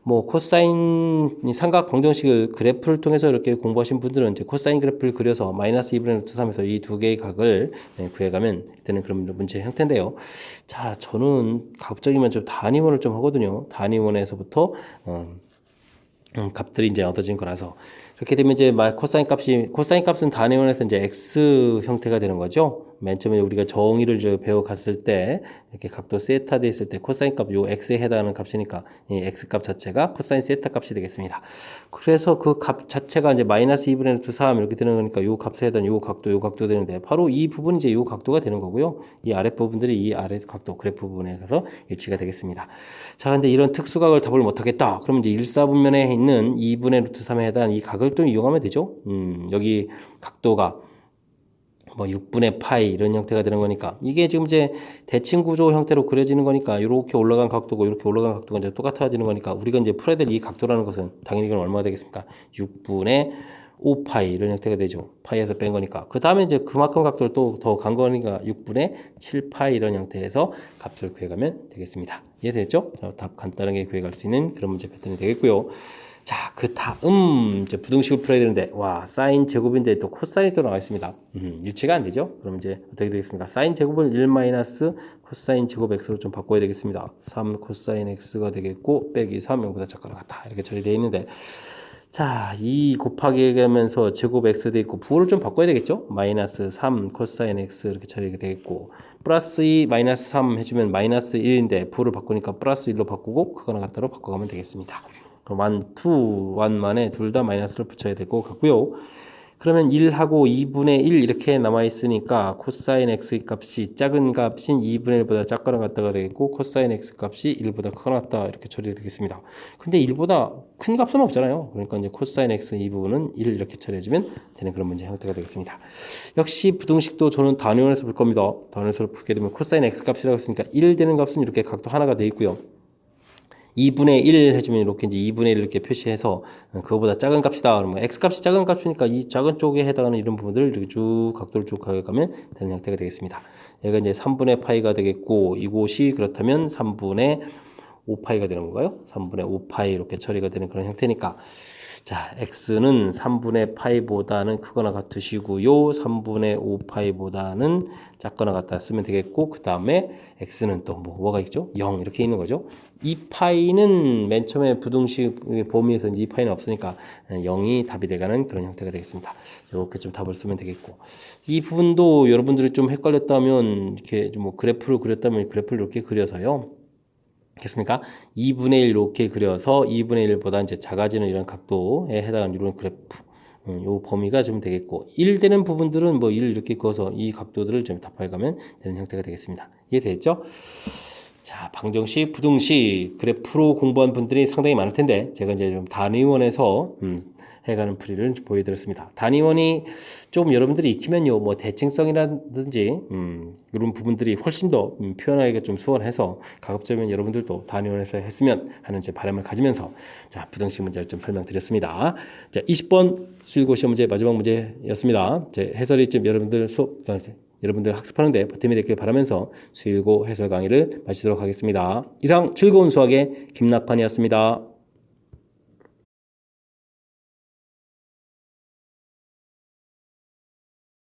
뭐 코사인 삼각 방정식을 그래프를 통해서 이렇게 공부하신 분들은 이제 코사인 그래프를 그려서 마이너스 2분의 루트 3에서 이 두 개의 각을 구해가면 되는 그런 문제 형태인데요. 자, 저는 가급적이면 좀 단위원을 좀 하거든요. 단위원에서부터 값들이 이제 얻어진 거라서, 그렇게 되면 이제 코사인 값은 단위원에서 이제 x 형태가 되는 거죠. 맨 처음에 우리가 정의를 배워갔을 때 이렇게 각도 세타 돼 있을 때 코사인 값 요 x에 해당하는 값이니까 이 x 값 자체가 코사인 세타 값이 되겠습니다. 그래서 그 값 자체가 이제 마이너스 2분의 루트 3 이렇게 되는 거니까 요 값에 해당하는 요 각도 되는데, 바로 이 부분이 이제 요 각도가 되는 거고요. 이 아랫 부분들이 이 아래 각도 그래프 부분에 가서 일치가 되겠습니다. 자, 근데 이런 특수각을 답을 못 하겠다. 그러면 이제 1사분면에 있는 2분의 루트 3에 해당하는 이 각을 또 이용하면 되죠. 여기 각도가 뭐 6분의 파이 이런 형태가 되는 거니까, 이게 지금 이제 대칭 구조 형태로 그려지는 거니까 이렇게 올라간 각도고 이렇게 올라간 각도가 이제 똑같아지는 거니까, 우리가 이제 풀어야 될 이 각도라는 것은 당연히 이건 얼마가 되겠습니까? 6분의 5파이 이런 형태가 되죠. 파이에서 뺀 거니까. 그 다음에 이제 그만큼 각도를 또 더 간 거니까 6분의 7파이 이런 형태에서 값을 구해가면 되겠습니다. 이해됐죠? 답 간단하게 구해갈 수 있는 그런 문제 패턴이 되겠고요. 자, 그 다음 이제 부등식을 풀어야 되는데, 사인 제곱인데 또 코사인이 또 나와 있습니다. 일치가 안 되죠? 그럼 이제 어떻게 되겠습니까? 사인 제곱을 1 마이너스 코사인 제곱 x로 좀 바꿔야 되겠습니다. 3 코사인 x가 되겠고, 빼기 3 0보다 작거나 같다 이렇게 처리되어 있는데, 자, 2 곱하기 하면서 제곱 x 돼 있고, 부호를 좀 바꿔야 되겠죠? 마이너스 3 코사인 x 이렇게 처리가 되겠고, 플러스 2 마이너스 3 해주면 마이너스 1인데 부호를 바꾸니까 플러스 1로 바꾸고 그거나 같다로 바꿔가면 되겠습니다. 그럼 1, 2, 1만에 둘 다 마이너스를 붙여야 될 것 같고요. 그러면 1하고 2분의 1 이렇게 남아있으니까 코사인 x 값이 작은 값인 2분의 1보다 작거나 같다가 되겠고 코사인 x 값이 1보다 크거나 같다 이렇게 처리가 되겠습니다. 근데 1보다 큰 값은 없잖아요. 그러니까 이제 코사인 x 이 부분은 1 이렇게 처리해주면 되는 그런 문제 형태가 되겠습니다. 역시 부등식도 저는 단위원에서 볼 겁니다. 단위원에서 풀게 되면 코사인 x 값이라고 했으니까 1 되는 값은 이렇게 각도 하나가 되어 있고요. 2분의 1 해주면 이렇게 이제 2분의 1 이렇게 표시해서 그거보다 작은 값이다. 그러면 x 값이 작은 값이니까 이 작은 쪽에 해당하는 이런 부분들을 이렇게 쭉 각도를 쭉 가면 되는 형태가 되겠습니다. 얘가 이제 3분의 파이가 되겠고 이곳이 그렇다면 3분의 5파이가 되는 건가요? 3분의 5파이 이렇게 처리가 되는 그런 형태니까 자, x는 3분의 파이보다는 크거나 같으시고요. 3분의 5파이보다는 작거나 같다 쓰면 되겠고 그 다음에 x는 또 뭐가 있죠? 0 이렇게 있는 거죠. 2파이는 맨 처음에 부등식 범위에서 이제 2파이는 없으니까 0이 답이 돼가는 그런 형태가 되겠습니다. 이렇게 좀 답을 쓰면 되겠고 이 부분도 여러분들이 좀 헷갈렸다면 이렇게 좀 뭐 그래프를 그렸다면 그래프를 이렇게 그려서요. 됐습니까? 2분의 1 이렇게 그려서 2분의 1보다 이제 작아지는 이런 각도에 해당하는 이런 그래프. 요 범위가 좀 되겠고 1 되는 부분들은 뭐 1 이렇게 그어서 이 각도들을 좀 답해 가면 되는 형태가 되겠습니다. 이해되죠? 자, 방정식, 부등식, 그래프로 공부한 분들이 상당히 많을 텐데 제가 이제 좀 단위원에서 해가는 풀이를 보여드렸습니다. 단위원이 좀 여러분들이 익히면요, 뭐 대칭성이라든지 이런 부분들이 훨씬 더 표현하기가 좀 수월해서 가급적이면 여러분들도 단위원에서 했으면 하는 제 바람을 가지면서 자 부등식 문제를 좀 설명드렸습니다. 자 20번 수일고 시험 문제 마지막 문제였습니다. 제 해설이 좀 여러분들 학습하는데 보탬이 되길 바라면서 수일고 해설 강의를 마치도록 하겠습니다. 이상 즐거운 수학의 김낙환이었습니다.